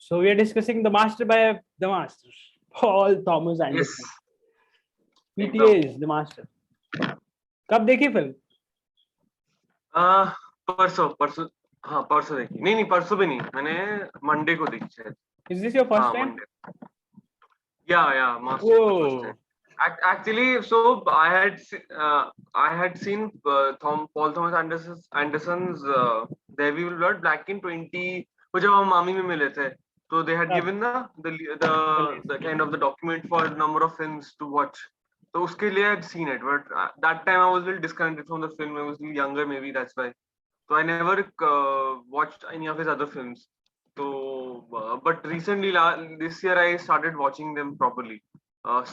So we are discussing The Master by The Master, Paul Thomas Yes. Anderson. PTA is The Master. कब देखी film? परसों परसों हाँ परसों देखी नहीं परसों भी नहीं मैंने मंडे को देखी शायद Is this your first हाँ time? Monday yeah master first time. Actually, so I had seen Paul Thomas Anderson's There We Will Blood back in 20 वो जब हम मामी में मिले थे so they had given the kind of the document for number of films to watch तो उसके लिए I had seen it but that time I was a little disconnected from the film I was a little younger maybe that's why so I never watched any of his other films so but recently this year I started watching them properly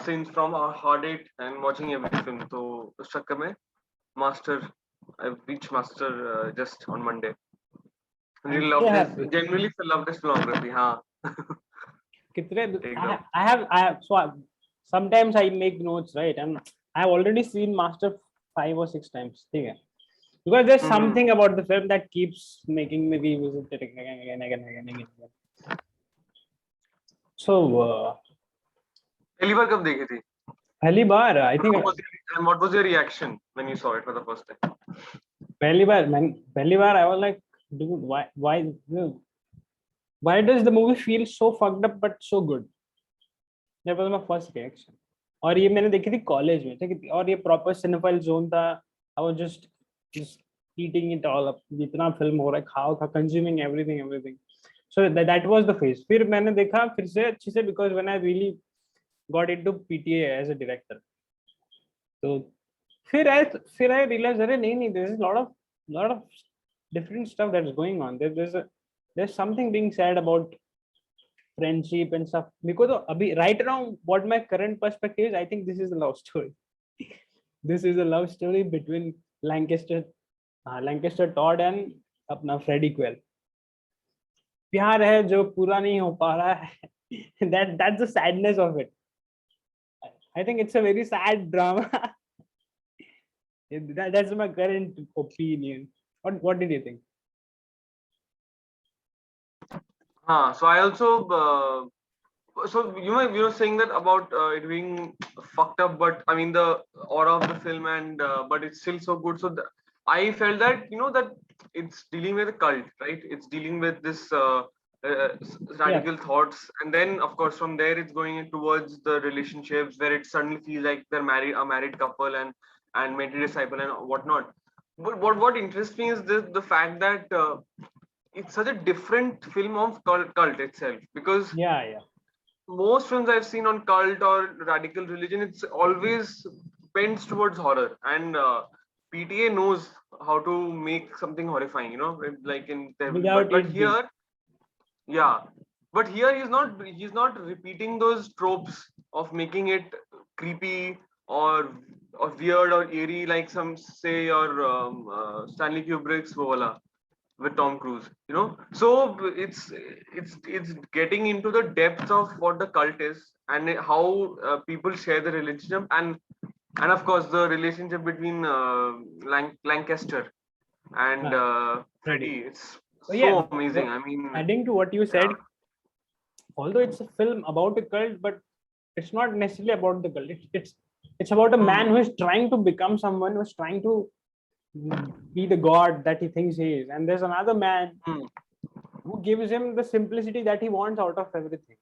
since from Hard Eight and watching every film. तो उस चक्कर में Master, I've reached Master just on Monday. Really loved his, genuinely loved his filmography. हाँ. कितने? I have so sometimes I make notes, right? And I have already seen Master 5 or 6 times. ठीक है? Because there's something about the film that keeps making me revisit it again. So. पहली बार कब देखी थी? पहली बार I think. And what was your reaction when you saw it for the first time? पहली बार I was like, dude, why does the movie feel so fucked up but so good? That was my first reaction. और ये मैंने देखी थी college में, ठीक है? और ये प्रॉपर सिनेफाइल जोन था. I was just eating it all up. जितना फिल्म हो रहा है खा consuming everything. So that was the phase. फिर मैंने देखा फिर से अच्छे से because when I really got into PTA as a director. So फिर I realized अरे नहीं there is a lot of different stuff that's going on. There's something being said about friendship and stuff. Because abhi, right now what my current perspective is, I think this is a love story. This is a love story between Lancaster Todd and अपना Freddie Quell. प्यार है जो पूरा नहीं हो पा रहा है. That's the sadness of it. I think it's a very sad drama. That's my current opinion. What did you think? So I also so you were saying that about it being fucked up, but I mean the aura of the film and but it's still so good. So I felt that that it's dealing with a cult, right? It's dealing with this radical thoughts, and then of course from there it's going towards the relationships where it suddenly feels like they're a married couple and mentor disciple and whatnot. But what interests me is the fact that it's such a different film of cult itself because most films I've seen on cult or radical religion, it's always bends towards horror, and PTA knows how to make something horrifying, like in but here, but here he's not repeating those tropes of making it creepy or weird or eerie like some say or Stanley Kubrick's Voila with Tom Cruise, so it's getting into the depth of what the cult is and how people share the relationship and of course the relationship between Lancaster and Freddie. It's so amazing. I mean, adding to what you said, although it's a film about a cult, but it's not necessarily about the cult. It's about a man who is trying to become someone, who is trying to be the god that he thinks he is, and there's another man who gives him the simplicity that he wants out of everything,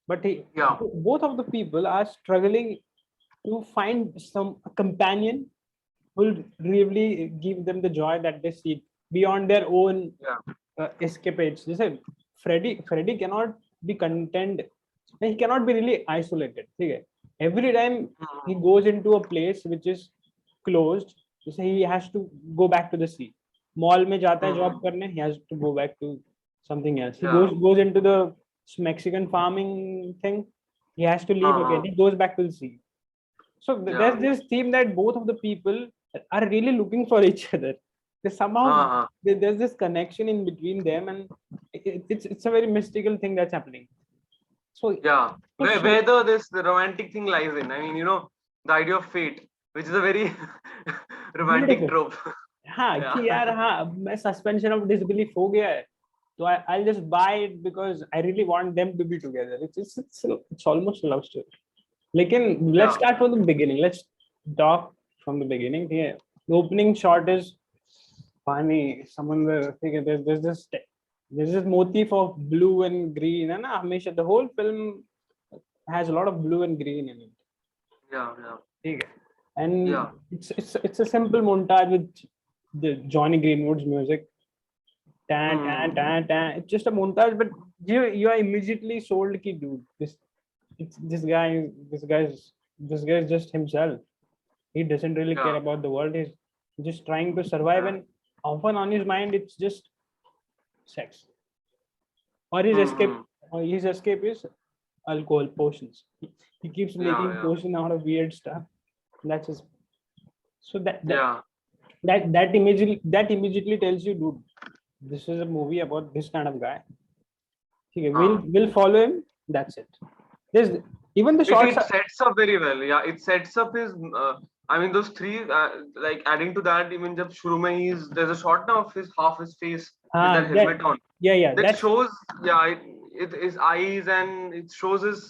but both of the people are struggling to find a companion who will really give them the joy that they seek beyond their own escapades. Listen, Freddie cannot be content, he cannot be really isolated. Okay? Every time he goes into a place which is closed, he has to go back to the sea. Mall में जाता है job करने, he has to go back to something else. He goes into the Mexican farming thing, he has to leave again. He goes back to the sea. So there's this theme that both of the people are really looking for each other. Somehow there's this connection in between them, and it's a very mystical thing that's happening. So where the romantic thing lies in. I mean, the idea of fate, which is a very romantic trope. कि यार मैं suspension of disbelief हो गया है. So I'll just buy it because I really want them to be together. It's almost a love story. Let's Yeah. start from the beginning. Let's talk from the beginning. Yeah. The opening shot is funny. There's this motif of blue and green, and the whole film has a lot of blue and green in it. Yeah. Okay. And Yeah. it's a simple montage with the Johnny Greenwood's music. Tan, tan, tan, tan. It's just a montage, but you are immediately sold, ki dude. This guy is just himself. He doesn't really care Yeah. about the world. He's just trying to survive, Yeah. and often on his mind it's just sex. Or his escape. Or his escape is alcohol, potions. He keeps making Yeah. potion out of weird stuff. That's his. So Yeah. that immediately tells you, dude, this is a movie about this kind of guy. Okay, we'll follow him. That's it. There's even the shots. It sets up very well. Yeah, it sets up his. I mean, those three. Like adding to that, even jab shuru mein there's a shot now of his half his face with that helmet on. Yeah. That That's shows. Yeah, it his eyes and it shows his.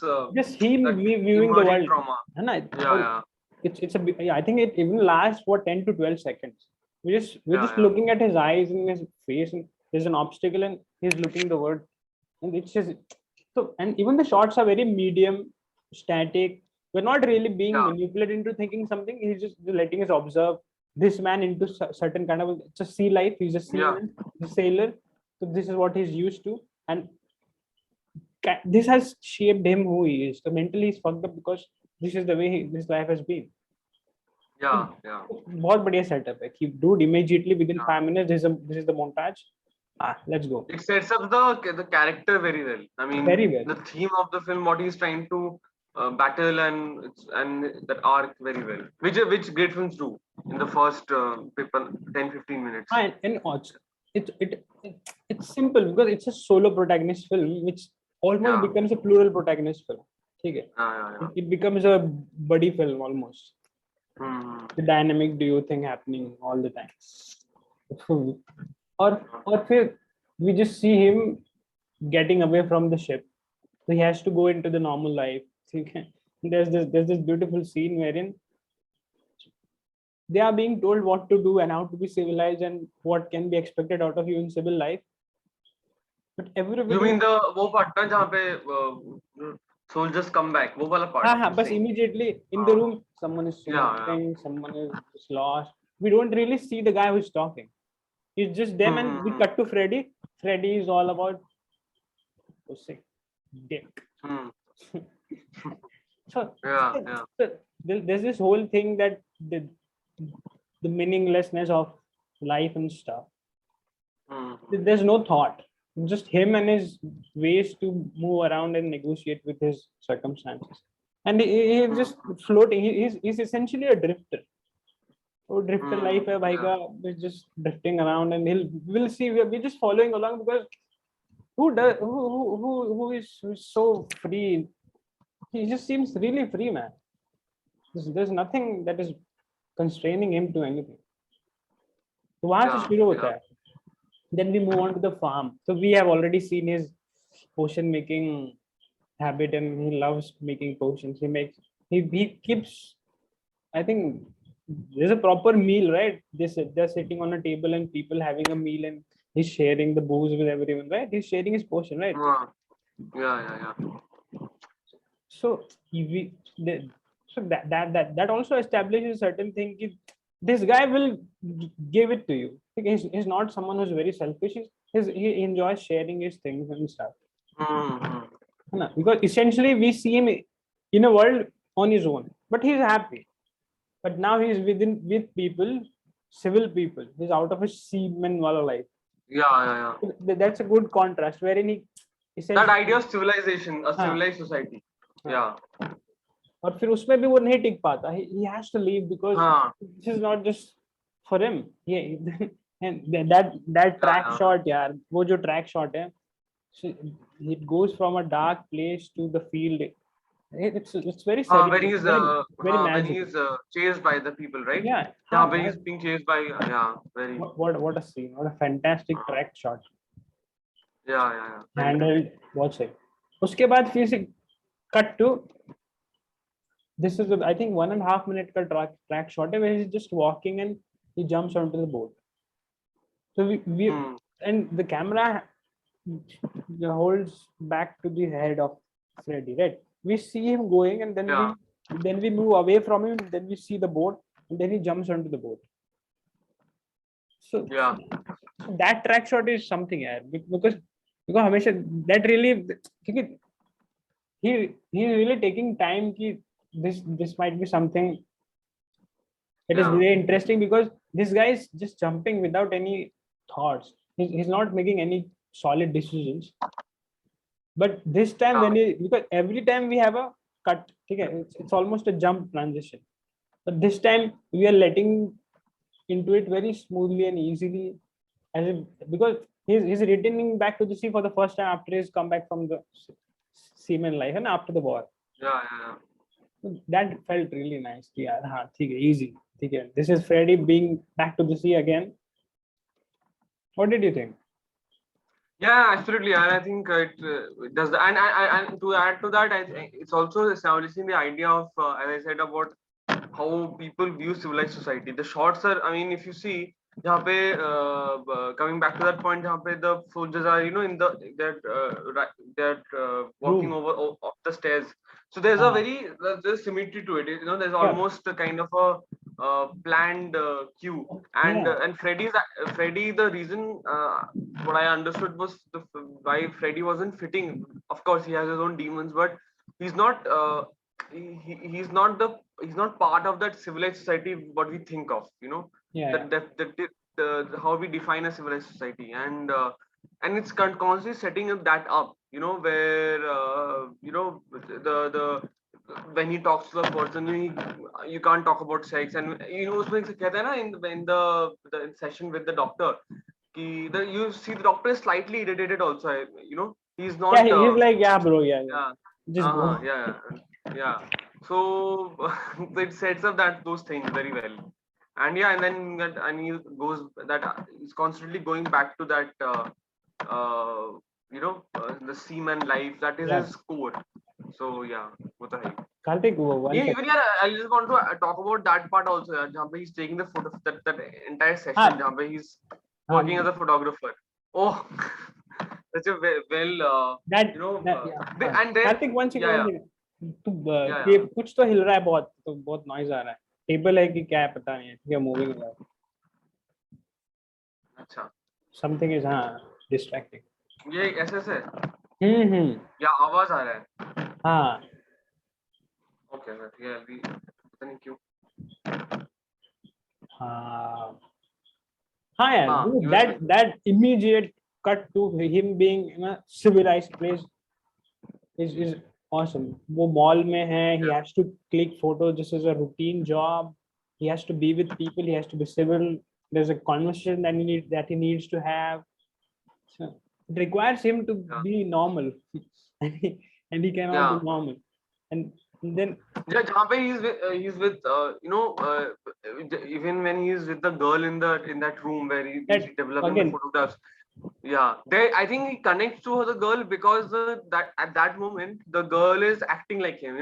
just him That viewing the emerging world. trauma. Yeah. It's a yeah. I think it even lasts for 10 to 12 seconds. We're just looking at his eyes and his face, and there's an obstacle, and he's looking the world, and it's just so. And even the shots are very medium, static. We're not really being manipulated into thinking something. He's just letting us observe this man into certain kind of. It's a sea life. He's a seaman, he's a sailor. So this is what he's used to, and this has shaped him who he is. So mentally he's fucked up because this is the way his life has been. Yeah. बहुत बढ़िया setup है कि dude immediately within 5 minutes this is the montage. Let's go. It sets up the character very well. I mean, Very well. the theme of the film, what he's trying to battle and that arc very well, which great films do in the first 10-15 minutes. And also, it's simple because it's a solo protagonist film which almost becomes a plural protagonist film. Okay? It becomes a buddy film almost. The dynamic do you think happening all the time? or we just see him getting away from the ship, so he has to go into the normal life. There's this beautiful scene wherein they are being told what to do and how to be civilized and what can be expected out of you in civil life, but everybody. You mean the wo part na jahan pe soldiers come back, wo wala part? But immediately in the room someone is singing, someone is lost. We don't really see the guy who's talking. It's just them, and we cut to Freddy. Freddy is all about pussy, dick. So there's this whole thing that the meaninglessness of life and stuff. There's no thought, just him and his ways to move around and negotiate with his circumstances, and he's just floating. He's essentially a drifter. Drifter life hai bhai ka, is just drifting around, and we'll see. We're just following along because who is so free? He just seems really free, man. There's nothing that is constraining him to anything. So वहां से शुरू होता है. Then we move on to the farm. So we have already seen his potion making habit, and he loves making potions. He keeps, I think there's a proper meal, right? They're sitting on a table and people having a meal, and he's sharing the booze with everyone, right? He's sharing his potion, right? Yeah. So that also establishes a certain thing. This guy will give it to you. He's not someone who's very selfish. He enjoys sharing his things and stuff. Because essentially we see him in a world on his own, but he's happy. But now he's with people, civil people. He's out of his seaman wala life. Yeah. That's a good contrast wherein he that idea of civilization, a civilized society. Yeah. और फिर उसमें भी वो नहीं टिक पाता. He has to leave because this is not just for him. And that track shot, यार, वो जो track shot है, it goes from a dark place to the field. It's very when he's chased by the people, right? Yeah. When he's being chased by very. What a scene! What a fantastic track shot. yeah. Very true. handled, what's it. उसके बाद फिर से cut to this is I think 1.5 minute का track shot है where he's just walking and he jumps onto the boat. So we Hmm. and the camera holds back to the head of Freddy, right? We see him going and Yeah. then we move away from him, then we see the boat, and then he jumps onto the boat. So Yeah. that track shot is something, yeah, because हमेशा that really क्योंकि he really taking time कि this might be something that is Yeah. really interesting because this guy is just jumping without any thoughts. He's not making any solid decisions. But this time Yeah. when because every time we have a cut, okay, it's almost a jump transition. But this time we are letting into it very smoothly and easily, as if, because he's returning back to the sea for the first time after his comeback from the seaman life and after the war. Yeah. So that felt really nice. Yeah, ठीक है, easy. ठीक है. This is Freddy being back to the sea again. What did you think? Yeah, absolutely, and I think it does. And to add to that, I think it's also establishing the idea of, as I said, about how people view civilized society. The shots are, I mean, if you see, जहाँ पे coming back to that point, जहाँ पे the soldiers are, in the that walking Room. up the stairs. So there's a Ah, there's symmetry to it. There's yeah. almost a kind of a planned cue. And Yeah. Freddy, the reason what I understood was why Freddy wasn't fitting. Of course, he has his own demons, but he's not. He's not he's not part of that civilized society what we think of. Yeah. How we define a civilized society, and it's constantly setting up. Where the when he talks to the person, you can't talk about sex, and उसमें से कहता है ना in the session with the doctor, you see the doctor is slightly irritated also. He's Yeah, not. he's like, yeah, bro, yeah. Yeah. Just go. Yeah. So it sets up those things very well, and yeah, and then and he goes that he's constantly going back to that. The seaman life, that is Yeah. his core. So yeah, what the heck. Karthik, one Yeah, second. even yeah, I just want to talk about that part also. Yeah, जहाँ पे he's taking the photo, that entire session, हाँ, जहाँ पे he's हाँ, working as a photographer. Oh, such a that yeah, हाँ. and then Karthik, one second, yeah, one yeah, second. तू yeah, ये yeah. कुछ तो हिल रहा है बहुत, तो बहुत नॉइज आ रहा है. टेबल है कि क्या है पता नहीं है. ठीक है, मूविंग है. अच्छा, समथिंग इज डिस्ट्रैक्टिंग. ये ऐसे से हम्म. या आवाज आ रहा है. हाँ. ओके सर, ठीक है, अभी पता नहीं क्यों. हाँ. हाँ यार, हाँ, you were saying. that immediate cut to him being in a civilized place is awesome. वो mall में है, he has to click photos. This is a routine job. He has to be with people. He has to be civil. There's a conversation that he needs to have. So it requires him to Yeah. be normal, and he cannot Yeah. be normal. And then Yeah, जहाँ पे he's with even when he's with the girl in that room where he's that developing again, the photographs. Yeah, I think he connects to the girl because that at that moment the girl is acting like him.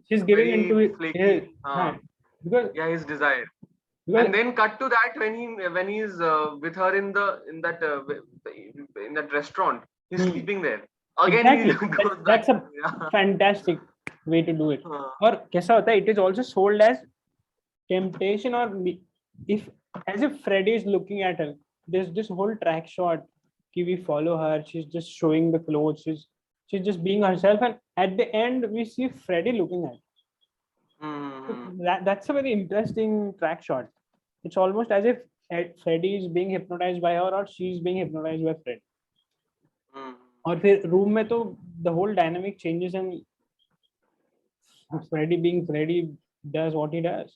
she's giving Very into it. flaky. Because Yeah, his desire. because And then cut to that when he's with her in that restaurant, he's Hmm. sleeping there. Again, exactly he goes back. that's a Yeah. fantastic way to do it. और कैसा होता है? It is also sold as temptation or if as if Freddy is looking at her. There's this whole track shot. We follow her. She's just showing the clothes. She's just being herself, and at the end we see Freddy looking at her. Mm-hmm. That's a very interesting track shot. It's almost as if Freddy is being hypnotized by her or she's being hypnotized by Freddy. और फिर room में तो the whole dynamic changes and Freddy being Freddy does what he does.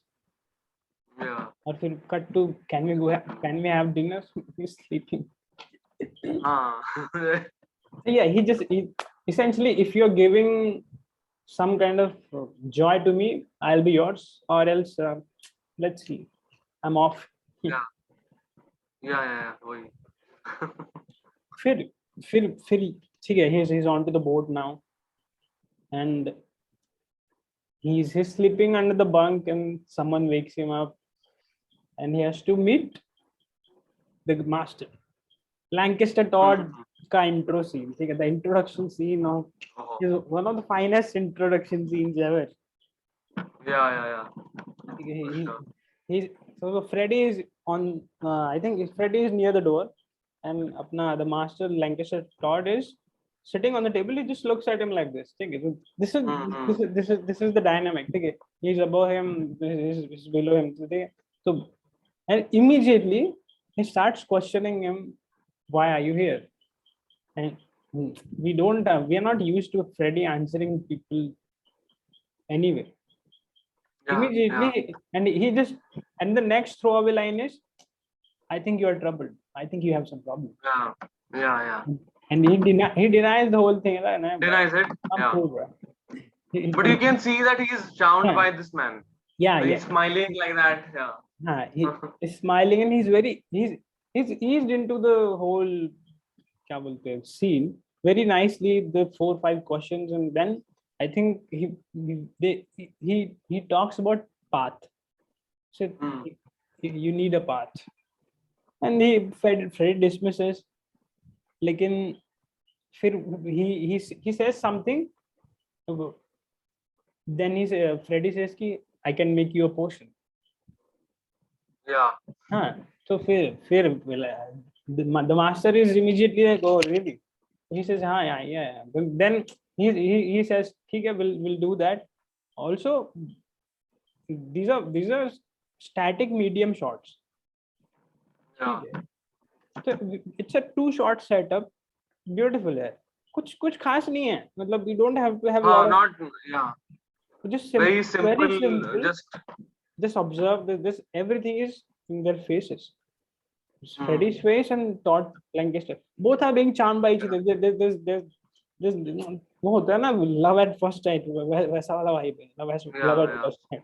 Yeah. और फिर cut to can we have dinner? He's sleeping. Yeah, essentially, if you're giving some kind of joy to me, I'll be yours, or else let's see, I'm off. Yeah. वही. फिर ठीक है, he's onto the boat now, and he's sleeping under the bunk, and someone wakes him up, and he has to meet the master. Lancaster Todd का intro scene, ठीक है, the introduction scene of Oh, is one of the finest introduction scenes ever. yeah. ठीक है, For sure. he's so Freddy is on. I think Freddy is near the door, and अपना the master Lancaster Todd is sitting on the table. He just looks at him like this. ठीक है, so this is the dynamic. ठीक है, he's above him, he's below him. ठीक है, so and immediately he starts questioning him, why are you here? And we are not used to Freddy answering people anyway. Yeah, Immediately, and he just, and the next throwaway line is, I think you are troubled. I think you have some problem. yeah. And he denies the whole thing. Right? Denies it. I'm Yeah. cool, bro. But you can see that he is charmed Yeah. by this man. Yeah, He's yeah. smiling like that. Yeah. He is smiling, and he's eased into the whole क्या बोलते हैं, scene very nicely. The 4-5 questions, and then I think he talks about path. So you need a path, and Fred dismisses. लेकिन फिर he says something. Then Freddy says कि I can make you a potion. Yeah. हाँ, so फिर the master is immediately like, oh really? He says हाँ, yeah. Then he says ठीक है, we'll do that. Also, these are static medium shots. Yeah. So it's a 2-shot setup. Beautiful है. कुछ खास नहीं है. मतलब you don't have to have a lot of, Not yeah. just Very simple. very simple. Just observe this. Everything is in their faces. Freddy's Hmm. face and Todd Lancaster. Both are being charmed by each other. There's वो होता है ना, love at first sight, वैसा वाला vibe है. Love at Yeah. first sight.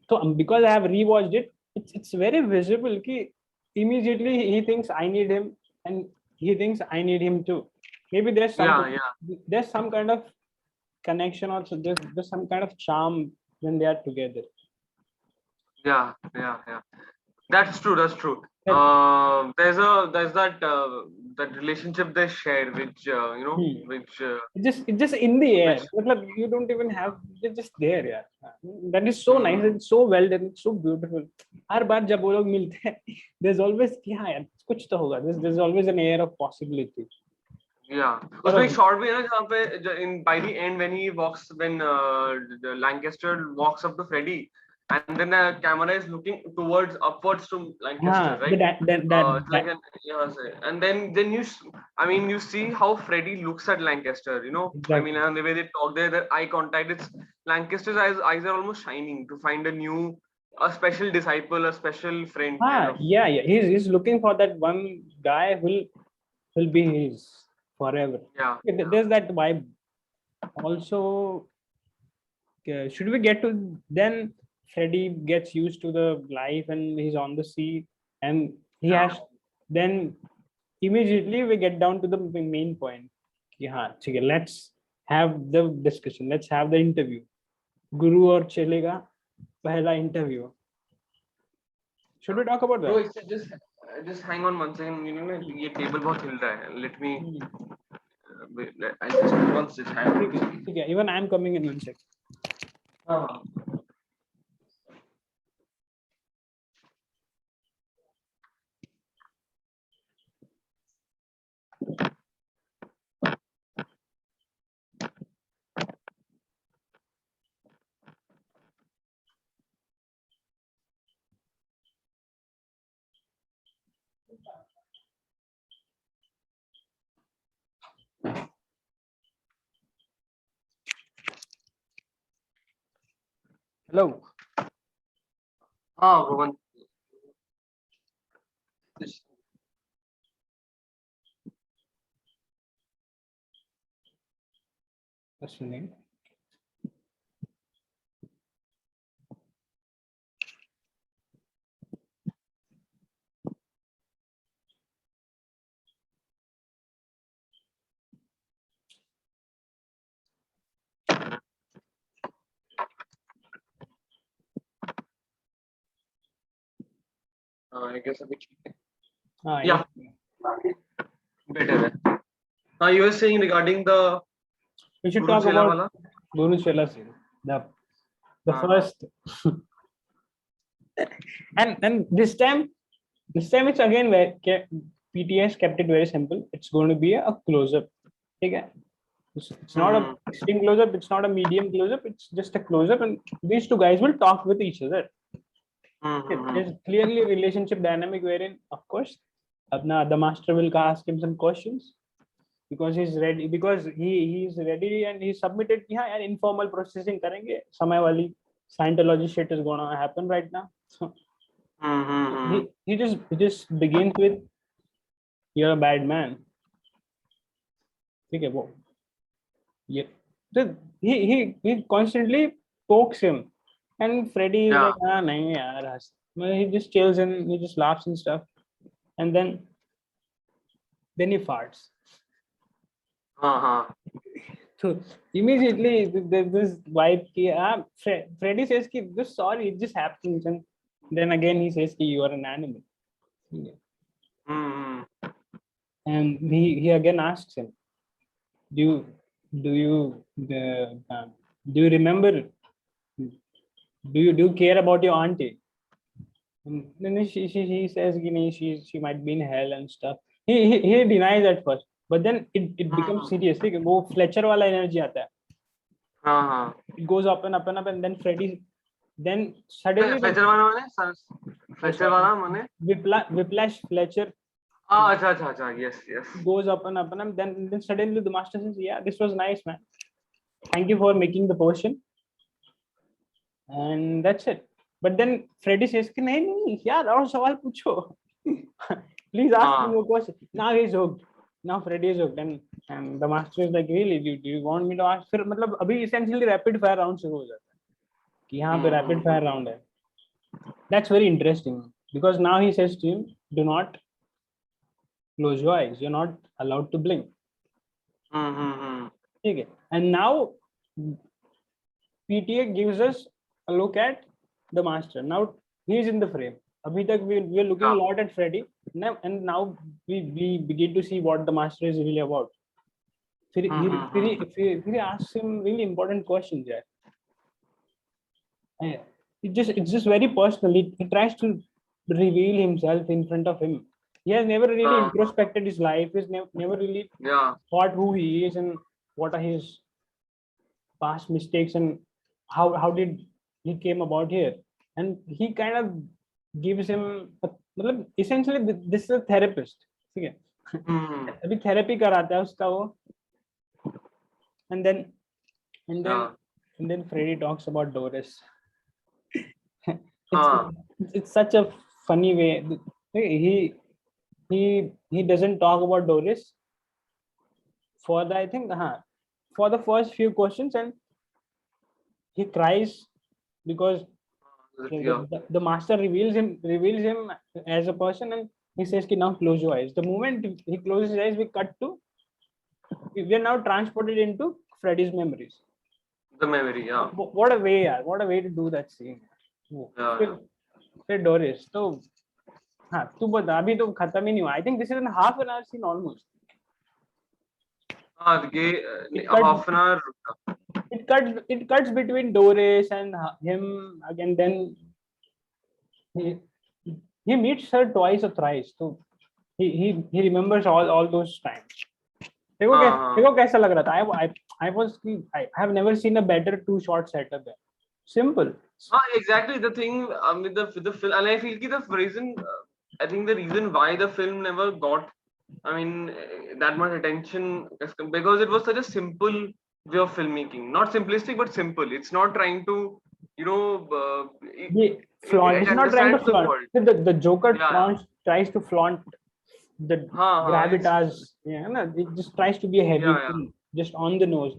So because I have rewatched it, it's very visible कि immediately he thinks I need him, and he thinks I need him too. Maybe there's some kind of connection, or there's some kind of charm when they are together. Yeah. That's true. Yeah. There's that relationship they share, which which It's just in the air. मतलब you don't even have, it's just there, यार. That is so nice. It's so well done. It's so beautiful. हर बार जब वो लोग मिलते हैं, there's always कि हाँ यार कुछ तो होगा. There's always an air of possibility. Yeah. उसमें एक shot भी है ना जहाँ पे in by the end when the Lancaster walks up to Freddy, and then the camera is looking upwards to Lancaster, right? It's like and then you see how Freddy looks at Lancaster. Exactly. I mean, and the way they talk, their eye contact. It's Lancaster's eyes are almost shining to find a special disciple, a special friend. Kind of. Yeah. He's looking for that one guy who will be his forever. Yeah. There's that vibe. Also, should we get to then? Freddy gets used to the life, and he's on the sea, and he has, then immediately we get down to the main point. हाँ, ठीक है, let's have the discussion, let's have the interview. Guru और चेले का पहला interview. Should we talk about that? Bro, just hang on one second. ये table बहुत हिल रहा है. Let me. I'll just once this hang on. ठीक है, even I'm coming in one second. Hello. Roman. Listening. I guess अभी ठीक है. हाँ, Yeah, better है. You were saying regarding the we should Guru talk Chela about wala. Guru Chela scene. The हाँ, first, and this time it's again where PTS kept it very simple. It's going to be a close up. Okay, it's not a extreme close up. It's not a medium close up. It's just a close up, and these two guys will talk with each other. There's clearly a relationship dynamic wherein, of course, the master will ask him some questions because he's ready, because he's ready and he submitted. Yeah, and informal processing करेंगे. समय वाली Scientology shit is gonna happen right now. So he just begins with, "You're a bad man." ठीक है वो. Yeah. He constantly pokes him, and Freddy is like, "Ah, nahi yaar." He just chills and he just laughs and stuff, and then he farts. So immediately there's this vibe ki, Freddy says ki, "Just sorry, it just happens," and then again he says ki, "You are an animal." And he again asks him, do you remember, do you care about your auntie? And then she says she might be in hell and stuff. He denies at first, but then it becomes serious. ठीक है, वो Fletcher वाला energy आता है. It goes up and up and up, and then Freddy, then suddenly Fletcher वाला माने Whiplash Fletcher अच्छा, yes. goes up and up and up. Then suddenly the master says, "Yeah, this was nice, man. Thank you for making the potion." And that's it. But then Freddy says, "नहीं यार, और सवाल पूछो." Please ask me more questions. Now he's hooked. Now Freddy is hooked, and the master is like, "Really, do you want me to ask?" फिर मतलब अभी essentially rapid fire round शुरू हो जाता है कि यहाँ पे rapid fire round है. That's very interesting because now he says to him, "Do not close your eyes. You're not allowed to blink." Okay. And now PTA gives us a look at the master. Now he's in the frame. Abhi tak we are looking a lot at Freddy, and now we begin to see what the master is really about. He asks him really important questions. It's just very personal. He tries to reveal himself in front of him. He has never really introspected his life. He's never really thought who he is and what are his past mistakes and how did he came about here. And he kind of gives him essentially this is a therapist. ठीक है, अभी therapy कराता है उसका वो. And then Freddy talks about Doris. It's such a funny way. He doesn't talk about Doris for for the first few questions, and he cries because the master reveals him as a person, and he says ki, "Now close your eyes." The moment he closes his eyes, we are now transported into Freddy's memories. The memory, What a way to do that scene. फिर Doris, तो हाँ तू बता, अभी तो खत्म ही नहीं हुआ. I think this is a half an hour scene almost. half an hour. It cuts between Doris and him again. Then he meets her twice or thrice. So he remembers all those times. देखो कैसा लग रहा था. I have never seen a better 2-shot setup. Simple. Exactly the thing with the film, and I feel the reason, I think the reason why the film never got, that much attention is because it was such a simple way of filmmaking. Not simplistic, but simple. It's not trying to, flaunt. It's not trying to flaunt. The Joker tries to flaunt the gravitas. It just tries to be a heavy film, just on the nose.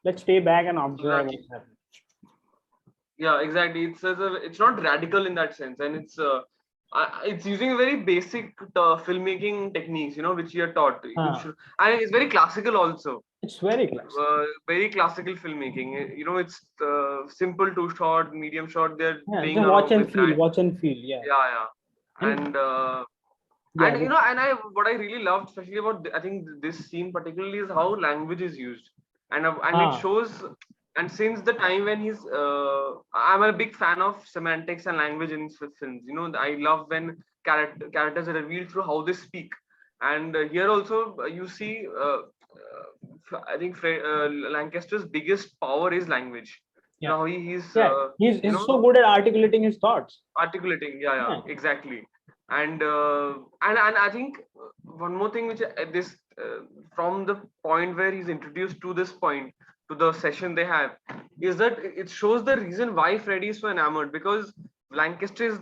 Let's stay back and observe what's happening. Yeah, exactly. It's not radical in that sense, and it's using very basic filmmaking techniques, which you are taught. And it's very classical also. It's very classical. Very classical filmmaking. It's simple 2-shot, medium shot. They're watch and feel. Yeah. Yeah. And Yeah, and you know, and I what I really loved, especially about I think this scene particularly, is how language is used, and it ah, shows. And since the time when I'm a big fan of semantics and language in films. You know, I love when characters are revealed through how they speak. And here also you see, I think Lancaster's biggest power is language. You yeah, know, he's yeah. you He's know, so good at articulating his thoughts. articulating, yeah, Yeah, exactly. And I think one more thing which this from the point where he's introduced to this point, to the session they have, is that it shows the reason why Freddy is so enamored, because Lancaster is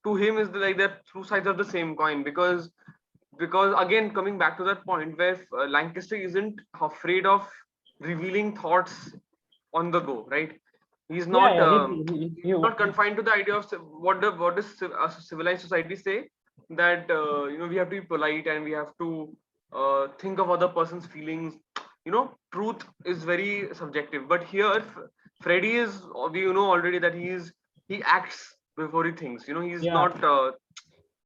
to him is like the two sides of the same coin. Because again, coming back to that point where Lancaster isn't afraid of revealing thoughts on the go, right? He's yeah, not yeah. he's not confined to the idea of what does a civilized society say, that you know, we have to be polite and we have to think of other person's feelings. You know, truth is very subjective. But here, Freddy is, you know already that he acts before he thinks. You know, he's Yeah, not.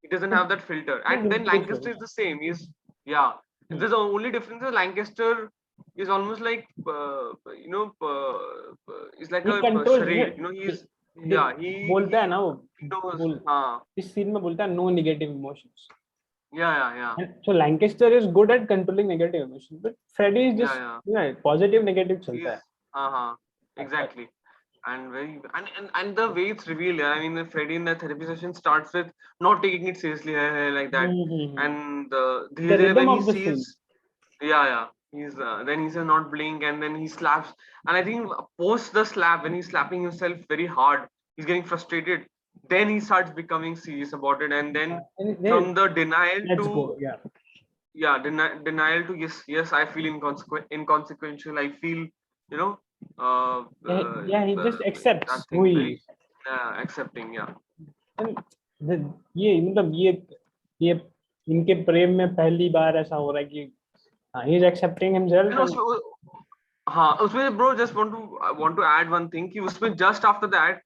He doesn't have that filter. he's And then impulsive. Lancaster is the same. He's, yeah. Hmm. There's the only difference is Lancaster is almost like you know, is like He a controls. charade. You know, he's, yeah, बोलता है ना वो, he knows. बोल हाँ, इस scene में बोलता है no negative emotions. yeah, And so Lancaster is good at controlling negative emotions, but Freddy is just, yeah. positive negative चलता He's, है. exactly. And very, and the way it's revealed, yeah, I mean, Freddy in the therapy session starts with not taking it seriously, like that. Mm-hmm. And The rhythm when he of the scene. sees, yeah, he's then he says not blink, and then he slaps. And I think post the slap, when he's slapping himself very hard, he's getting frustrated. Then he starts becoming serious about it, and then And then, from the denial let's to, go. Yeah. denial to, yes, I feel inconsequential. I feel, you know, Yeah, he just that accepts who thing he very, is. accepting, yeah. And ये मतलब ये इनके प्रेम में पहली बार ऐसा हो रहा है कि he is accepting himself You know, and हाँ, उसमें bro, just want to add one thing कि उसमें just after that,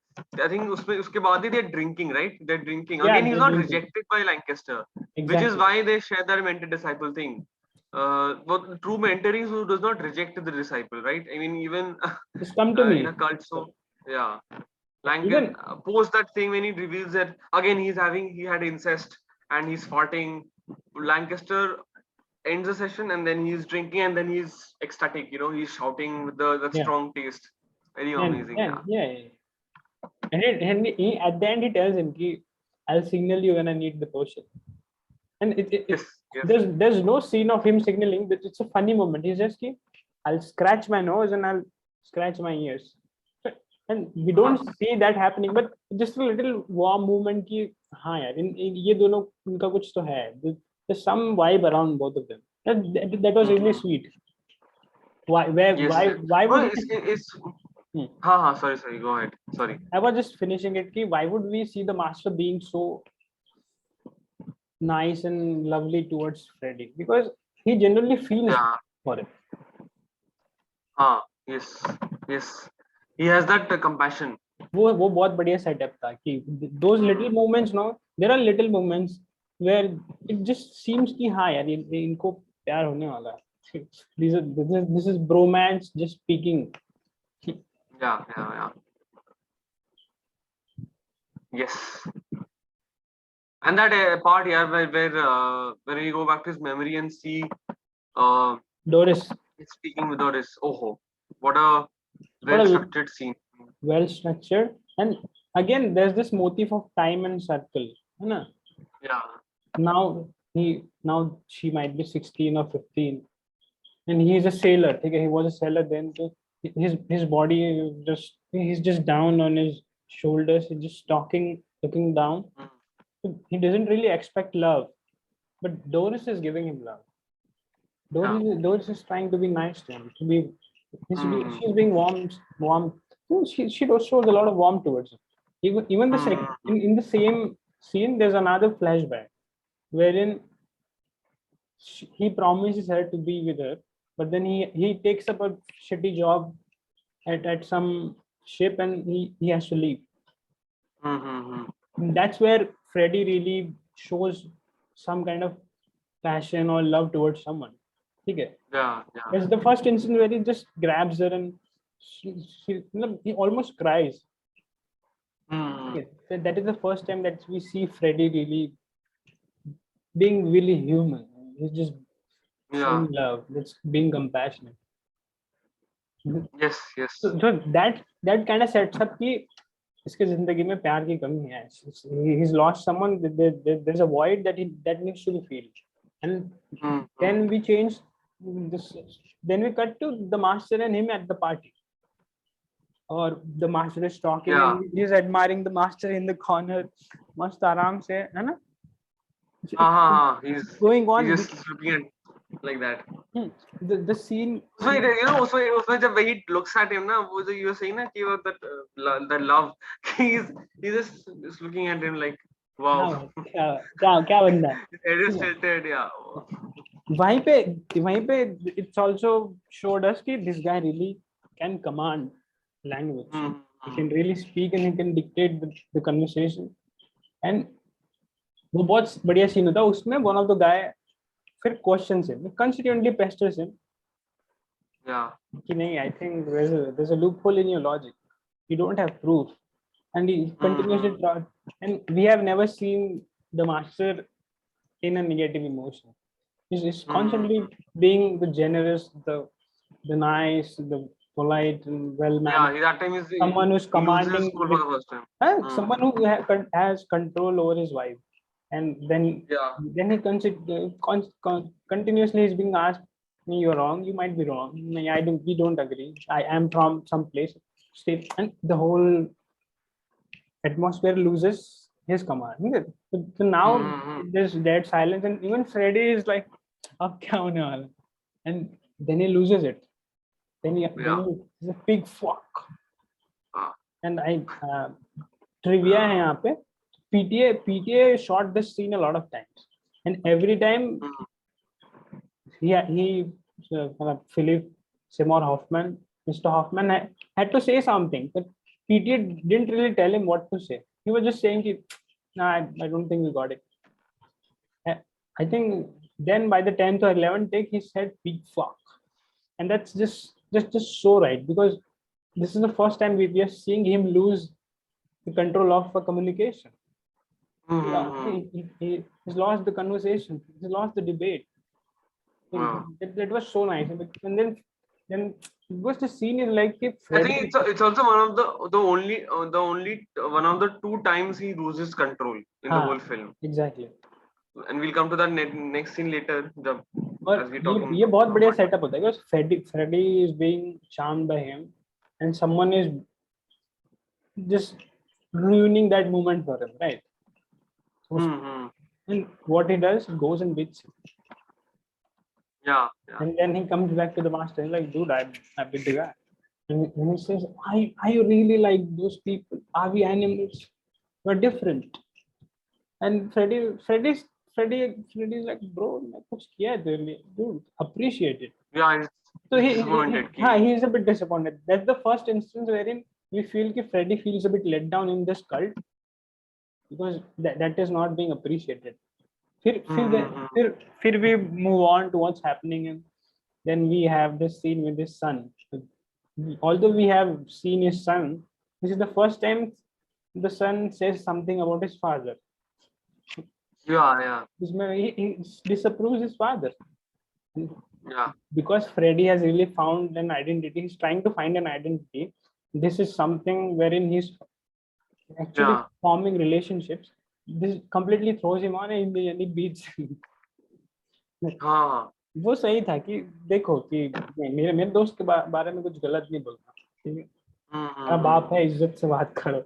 I think उसके बाद ही they're drinking, right? They're drinking. yeah, Again, he's they're not drinking. rejected by Lancaster, which is Exactly. why they share their mentor-disciple thing. But the true mentor is who does not reject the disciple, right? I mean, even Just come to in me. a cult, so yeah. Even Lancaster post that thing when he reveals that again he had incest and he's farting. Lancaster ends the session and then he's drinking and then he's ecstatic. You know, he's shouting with the yeah, strong taste. Very amazing, and yeah. yeah. And he at the end he tells him, ki, I'll signal you when I need the potion. And Yes, yes. there's no scene of him signaling, but it's a funny moment. He's just ki, I'll scratch my nose and I'll scratch my ears. And we don't see that happening, but just a little warm movement ki, हाँ यार, in ये दोनों उनका कुछ तो है. There's some vibe around both of them. That was really sweet. Yes. Why Well, would it's Hmm. sorry, go ahead. Sorry. I was just finishing it. Ki, why would we see the master being so nice and lovely towards Freddy? Because he genuinely feels Yeah. for him. Yes. Yes. He has that compassion. वो बहुत बढ़िया setup था कि those little moments, no, there are little moments where it just seems कि हाँ यार इनको प्यार होने वाला है. This is bromance just speaking. Yeah. Yes. And that part here where we go back to his memory and see Doris, he's speaking with Doris. Oh, what a what a well-structured scene. well structured, and again there's this motif of time and circle, है ना? Yeah. Now she might be 16 or 15 and he's a sailor. Okay, he was a sailor then, so his body is just, he's just down on his shoulders, he's just looking down. He doesn't really expect love, but Doris is giving him love. Doris is trying to be nice to him, she's being warm. She shows a lot of warmth towards him. Even in the same scene, there's another flashback wherein he promises her to be with her, but then he takes up a shitty job at some ship and he has to leave. And that's where Freddy really shows some kind of passion or love towards someone. ठीक है? Yeah. It's the first instance where he just grabs her and he almost cries. Okay. So that is the first time that we see Freddy really being really human. He's just showing love. That's being compassionate. Yes. So that kind of sets up कि इसके जिंदगी में प्यार की कमी है. He's lost someone. There's a void that needs to be filled. And then we change this. Then we cut to the master and him at the party. Or the master is talking and he's admiring the master in the corner. मस्त आराम से है ना? He's going on. He's just looking at like that. The scene. So so उसमें जब he looks at him ना, वो जो you were saying ना कि वो that love, he's just looking at him like wow. क्या बंदा है? Head is tilted, yeah. वहीं पे it's also showed us कि this guy really can command language. He can really speak and he can dictate the conversation. And वो बहुत बढ़िया scene होता है उसमें. One of the guy फिर questions him, constantly pesters him. Yeah. कि नहीं, I think there's a loophole in your logic. You don't have proof. And he continuously try. And we have never seen the master in a negative emotion. He's constantly being the generous, the nice, the polite and well mannered. Yeah, that time is Someone who's commanding. School for the first time. Someone who has control over his wife. And then he continuously is being asked, you're wrong, you might be wrong, we don't agree, I am from some place, state, and the whole atmosphere loses his command. So now there's dead silence, and even Freddy is like, ab kya hone wala? And then he loses it. Then he's a big fuck. And trivia hai yahan pe. PTA shot this scene a lot of times, and every time Philip Seymour Hoffman, Mr. Hoffman had to say something, but PTA didn't really tell him what to say. He was just saying, "Nah, I don't think we got it." I think then by the 10th or 11th take, he said "big fuck," and that's just so right, because this is the first time we are seeing him lose the control of a communication. He's lost the conversation. He's lost the debate. That was so nice. And then because the scene is like, I think it's also one of the only one of the two times he loses control in the whole film. Exactly. And we'll come to that next scene later. As we talk. ये बहुत बढ़िया setup होता है because Freddy is being charmed by him, and someone is just ruining that moment for him, right? And what he does, he goes and beats him. Yeah. And then he comes back to the master and like, dude, I beat the guy. And he says, are you really like those people? Are we animals? We're different. And Freddy's like, bro, कुछ किया है तेरे लिए, dude, appreciate it. Yeah. So he's a bit disappointed. That's the first instance wherein we feel that Freddy feels a bit let down in this cult, because that is not being appreciated. फिर we move on to what's happening, and then we have this scene with his son. Although we have seen his son, this is the first time the son says something about his father. Yeah. He disapproves his father. Yeah. Because Freddy has really found an identity. He's trying to find an identity. This is something wherein he's actually forming relationships. This completely throws him on and he beats him. वो सही था कि देखो कि मेरे दोस्त के बारे में कुछ गलत नहीं बोलना, ठीक है, मेरा बाप है, इज्जत से बात करो.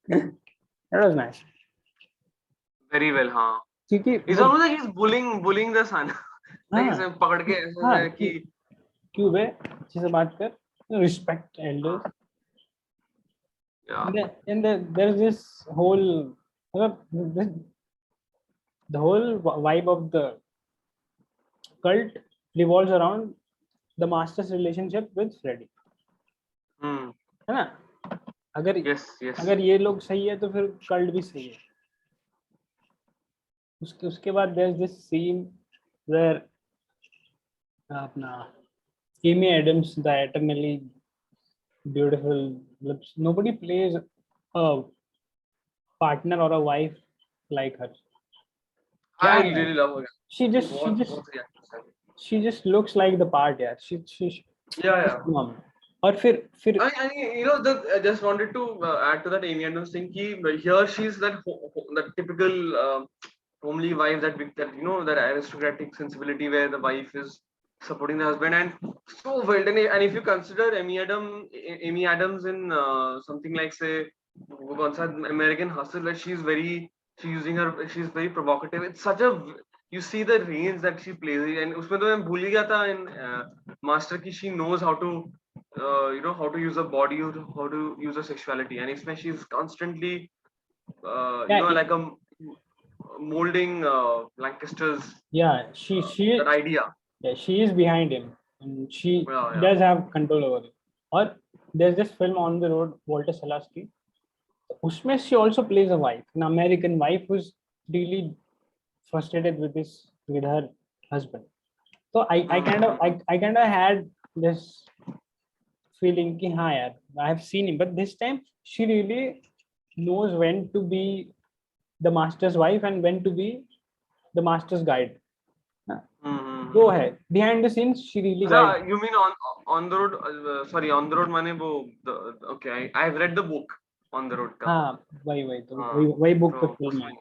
That was nice. Very well, हाँ. क्योंकि it's almost like he's bullying the son. like इसे पकड़ के ऐसे कि क्यों बे अच्छे से बात कर, respect elders. Yeah. And there's this whole the whole vibe of the cult revolves around the master's relationship with Freddy. है ना? अगर yes. अगर ये लोग सही है तो फिर cult भी सही है. उसके बाद there's this scene where अपना Amy Adams, the eternally beautiful, nobody plays a partner or a wife like her. I क्या है? really love her. She just बहुत ही actress है. she just looks like the part, यार. She Yeah. और फिर I you know I just wanted to add to that Amy Adams thing. Here she's that that typical homely wife that you know that aristocratic sensibility where the wife is supporting the husband and so well done. And if you consider Amy Adams in something like say कौन सा American Hustle, like she's very provocative. It's such a you see the range that she plays and उसमें तो मैं भूल ही गया था in Master की she knows how to you know how to use a body or how to use a sexuality and इसमें she's constantly you know like a molding Lancaster's she that idea. yeah, she is behind him and she Yeah. does have control over it. Or there's this film On the Road, Walter Salasky. उसमें she also plays a wife, an American wife who's really frustrated with her husband. So I kind of had this feeling कि हाँ यार, I have seen him, but this time she really knows when to be the master's wife and when to be the master's guide. वो है behind the scenes she really guides. You mean on the road sorry on the road माने वो okay I've read the book On the Road का. हाँ वही तो वही book पे film है.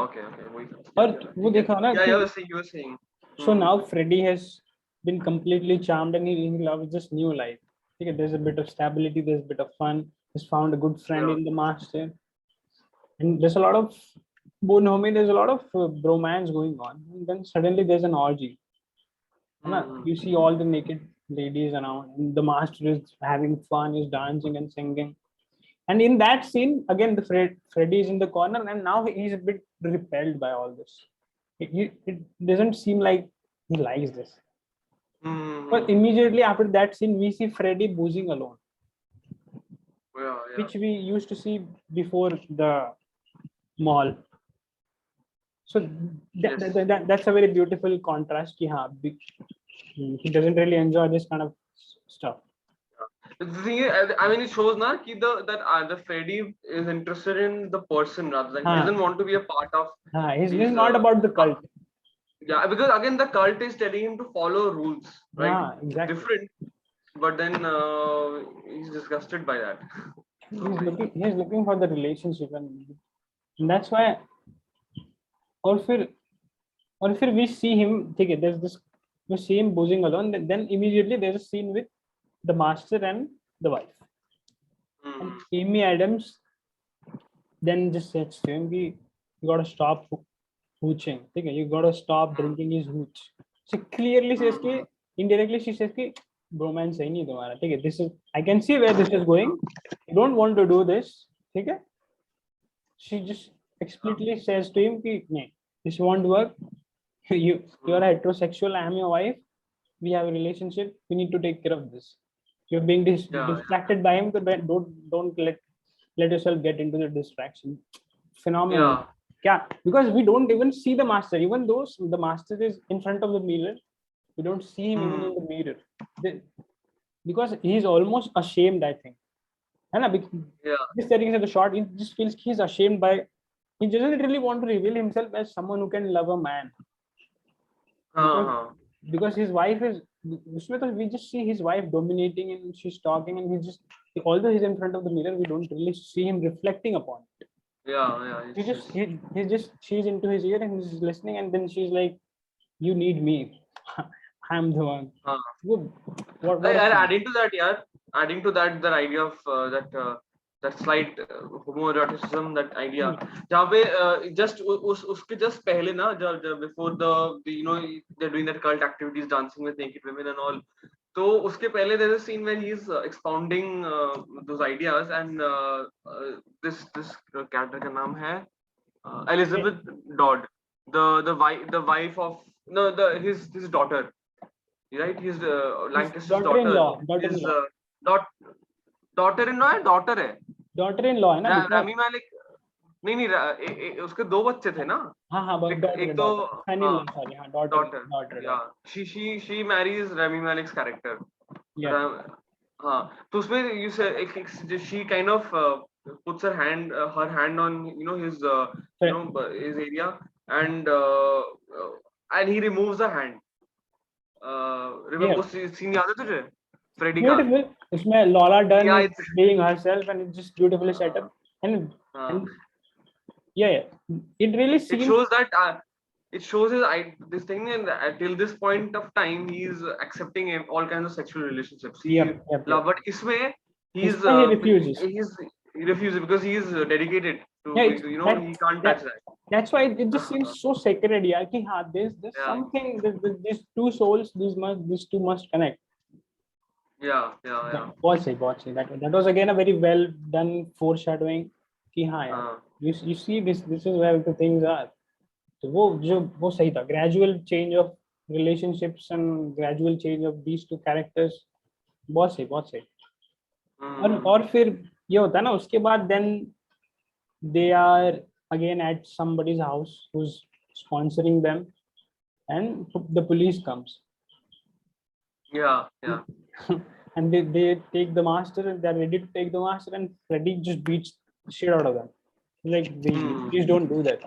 Okay वही. और वो देखा ना yeah you were saying. So now Freddy has been completely charmed and he loves this new life. Okay, there's a bit of stability, there's a bit of fun. He's found a good friend in the master, and there's a lot of bonhomie. There's a lot of bromance going on. And then suddenly there's an orgy. You see all the naked ladies around, and the master is having fun, he's dancing and singing. And in that scene, again, the Freddy is in the corner, and now he's a bit repelled by all this. It doesn't seem like he likes this. But immediately after that scene, we see Freddy boozing alone, which we used to see before the mall. So that's a very beautiful contrast. He doesn't really enjoy this kind of stuff. The thing is, I mean, it shows na कि the Freddy is interested in the person rather than he doesn't want to be a part of. He's not about the cult. Yeah, because again, the cult is telling him to follow rules, right? Exactly. Different, but then he's disgusted by that. He's looking for the relationship, and that's why. Or फिर we see him. Okay, there's this. We see him boozing alone. Then immediately there's a scene with the master and the wife. And Amy Adams then just says to him, "You gotta stop hooching. Okay, you gotta stop drinking his hooch." She clearly says कि indirectly she says कि bromance है नहीं तुम्हारा. ठीक है, this is I can see where this is going. You don't want to do this. ठीक है? She just explicitly says to him कि नहीं, this won't work. You are heterosexual. I am your wife. We have a relationship. We need to take care of this. You're being distracted by him, so don't let yourself get into the distraction. Phenomenal. Yeah, because we don't even see the master, even though the master is in front of the mirror, we don't see him even in the mirror, because he's almost ashamed, I think. Just staring at the shot, he just feels he's ashamed he doesn't really want to reveal himself as someone who can love a man. Because his wife is, we just see his wife dominating and she's talking, and although he's in front of the mirror, we don't really see him reflecting upon it. She's into his ear and he's listening, and then she's like, "You need me. I'm the one." Adding to that, the idea of that slight homoeroticism, that idea, जहाँ पे just उसके just पहले ना, जब before the you know they're doing that cult activities, dancing with naked women and all. तो उसके पहले there's a scene where he's expounding those ideas, and this character का नाम है Elizabeth Dodd, the wife of his daughter, right? His Lancaster's daughter-in-law. Daughter-in-law है, daughter है. Daughter-in-law है ना? Rami Malek. नहीं नहीं उसके 2 बच्चे थे ना. हाँ एक daughter, तो son in law, sorry, हाँ daughter, daughter. daughter. Yeah, she marries Rami Malek's character. Yeah. हाँ, तो उसमें you say she kind of puts her hand on his his area, and he removes the hand. Remember Yeah. वो scene याद है तुझे? Freddy का. Beautiful. उसमें Lola Dunn Yeah, is being herself, and it's just beautifully set up. And uh, yeah, it really it seems. shows that it shows this thing, and till this point of time he's accepting all kinds of sexual relationships. Yep. But isme he's He refuses. he refuses because he is dedicated to Yeah, he can't touch that. That's why it just seems so sacred. Yeah, कि हाँ, there's Yeah. something. These two souls, these two must connect. Yeah. बहुत सही. That was again a very well done foreshadowing. कि हाँ यार, you see this is where the things are. तो वो सही था. Gradual change of relationships and gradual change of these two characters. बहुत सही. और फिर ये होता है ना, उसके बाद then they are again at somebody's house who's sponsoring them, and the police comes. Yeah. And they take the master, and they're ready to take the master, and Freddy just beats the shit out of them. Like, please don't do that.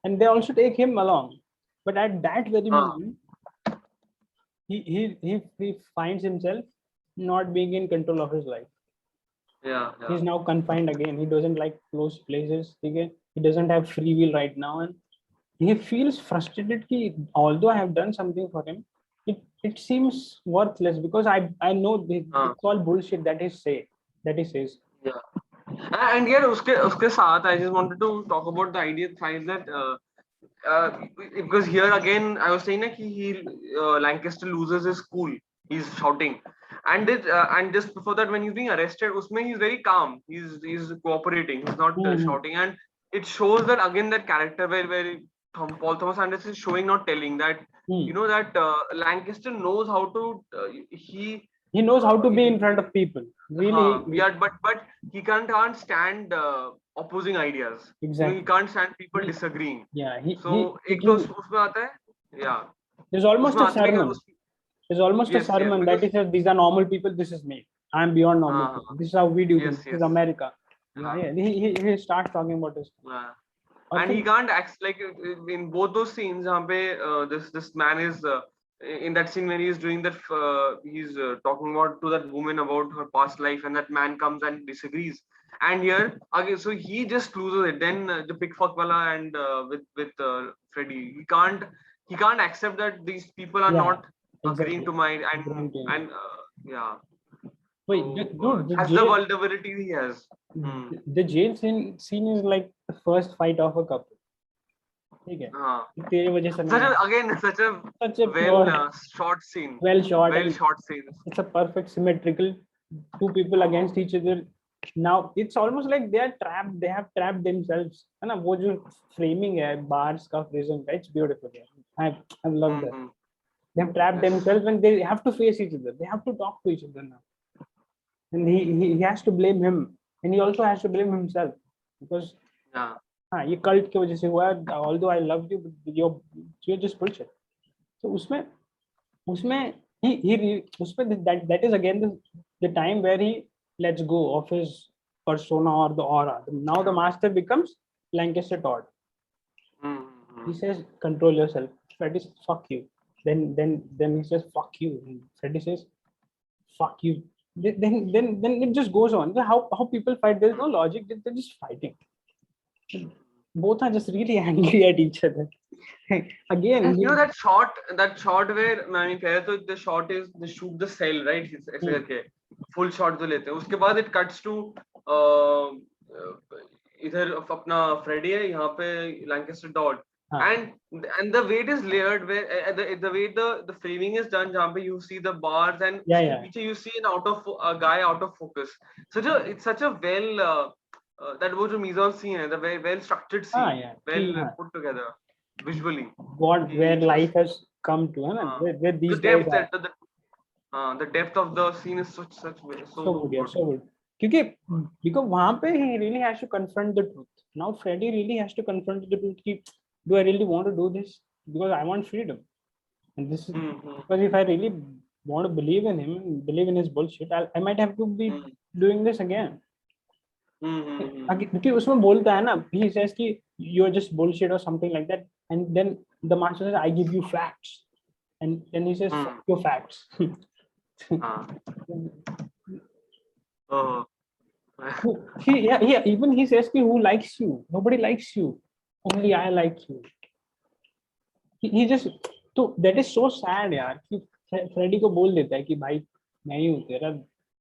And they also take him along. But at that very moment, he finds himself not being in control of his life. Yeah. He's now confined again. He doesn't like close places. He doesn't have free will right now, and he feels frustrated. Although I have done something for him, it seems worthless, because I know it's all bullshit that he says. Yeah. And yet uske saath I just wanted to talk about the idea side that because here again I was saying that he Lancaster loses his cool. He's shouting, and just before that, when he's being arrested, usme he's very calm. He's cooperating. He's not shouting, and it shows that again that character where Paul Thomas Anderson is showing, not telling, that that Lancaster knows how to he knows how to be in front of people. Really. But he can't stand opposing ideas. Exactly. He can't stand people disagreeing. Yeah. एक तो उसमें आता है. Yeah. There's almost a sermon. There's almost a sermon that he says, these are normal people. This is me. I am beyond normal people. This is how we do things. This is America. Yeah. He starts talking about this. And he can't act like in both those scenes. This man is in that scene when he's doing that. He's talking about to that woman about her past life, and that man comes and disagrees. And here again, so he just loses it. Then the big fuck wala and with Freddy, he can't accept that these people are not agreeing to my and yeah. Wait, dude, that's the vulnerability he has. The jail scene is like the first fight of a couple. Okay. तेरे वजह से such a well short scene. Well shot scene. It's a perfect symmetrical, two people against each other. Now it's almost like they are trapped. They have trapped themselves. है ना, वो जो framing है bars का prison, it's beautiful. I love that. They have trapped themselves, and they have to face each other. They have to talk to each other now. And he has to blame him, and he also has to blame himself, because ये cult की वजह से हुआ है. Although I loved you, but you're just bullshit. So उसमें that is again the time where he lets go of his persona or the aura. Now the master becomes Lancaster Todd. He says, control yourself. Freddy says, fuck you. Then he says, fuck you. And Freddy says, fuck you. Then it just goes on. How people fight, there's no logic. They're just fighting. Both are just really angry at each other. Again, that shot where the shot is they shoot the cell, right? Full shot जो लेते हैं, उसके बाद it cuts to इधर अपना Freddy है, यहाँ पे Lancaster Todd. And the way it is layered, where the way the framing is done, जहाँ पे you see the bars and पीछे you see a guy out of focus. It's such a well that वो जो mise en scene है, the very well structured scene, well put together visually. Where life has come to, where these the depth of the scene is so good. So good. क्योंकि because वहां पे he really has to confront the truth. Now Freddy really has to confront the truth कि do I really want to do this because I want freedom, and this is Hmm. because if I really want to believe in him and believe in his bullshit, I might have to be doing this again. क्योंकि उसमें बोलता है ना, he says कि you're just bullshit or something like that, and then the master says I give you facts, and then he says fuck your facts. Oh. Even he says कि who likes you? Nobody likes you, only I like you. He just, तो that is so sad यार कि Freddy को बोल देता है कि भाई मैं ही हूँ तेरा,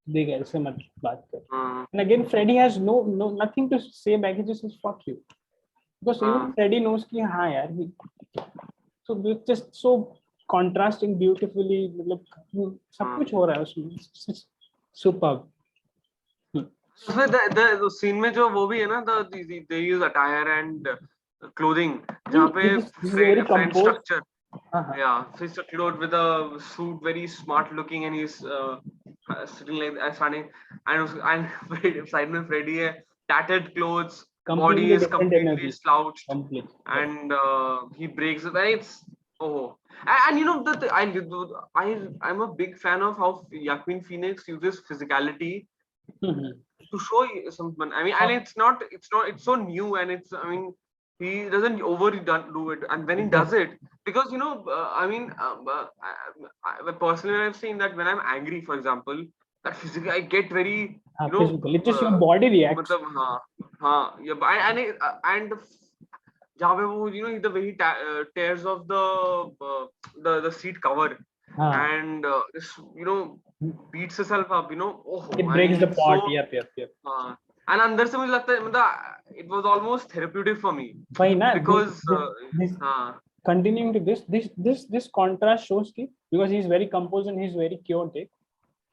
देख ऐसे मत बात कर. And again Freddy has no nothing to say back. He just says fuck you because even Freddy knows कि हाँ यार so it's just so contrasting beautifully. मतलब सब कुछ हो रहा है उसमें. Superb. उसमें the scene में जो वो भी है ना, they use attire and clothing जहाँ पे friend structure. Yeah, so he's clothed with a suit, very smart looking, and he's sitting like standing, and side में Freddy है, tattered clothes, body is completely slouched, and he breaks it. It's and you know I'm a big fan of how Joaquin Phoenix uses physicality to show someone. I mean, and it's so new, and I mean, he doesn't do it, and when he does it, because personally I've seen that when I'm angry, for example, that physically I get very physical. It's just your body reacts. Yeah, and जहाँ पे वो the way he tears off the seat cover and beats himself up, it breaks the pot. So, yep. and अंदर से मुझे लगता है मतलब it was almost therapeutic for me. वही ना, because continuing to this contrast shows कि because he's very composed and he's very chaotic,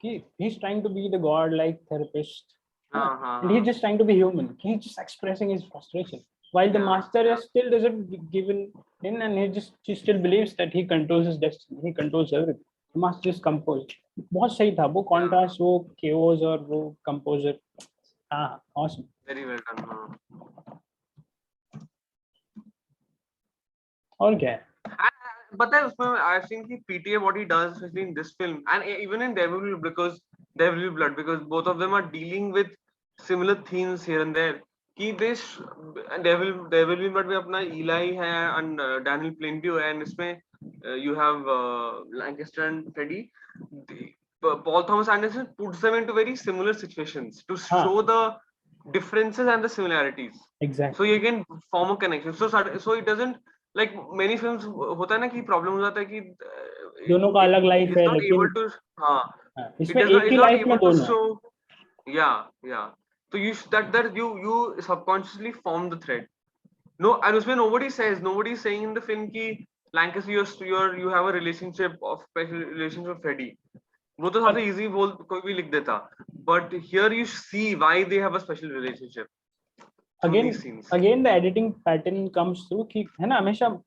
he's trying to be the god-like therapist, and he's just trying to be human. He's just expressing his frustration, while the master still doesn't given in, and he still believes that he controls his destiny, he controls everything. The master is composed. बहुत सही था वो contrast, वो chaos और वो composure. Awesome. Very well done. और क्या है? But I've seen PTA what he does, especially in this film, and even in Devil Will Blood, because both of them are dealing with similar themes here and there. कि this Devil Will Blood में अपना Eli है and Daniel Plainview है, and इसमें you have Lancaster and Freddy. Paul Thomas Anderson puts them into very similar situations to show the differences and the similarities. Exactly. So you can form a connection. So it doesn't, like many films होता है ना कि problem हो जाता है कि दोनों का अलग लाइफ है, लेकिन इसमें एक ही लाइफ में दोनों. Yeah. So you subconsciously form the thread. No, and उसमें nobody is saying in the film कि Lancaster you have a relationship of special relationship with Freddy. वो तो सबसे easy कोई भी लिख देता. But here you see why they have a special relationship. Again the editing pattern comes through कि है ना, हमेशा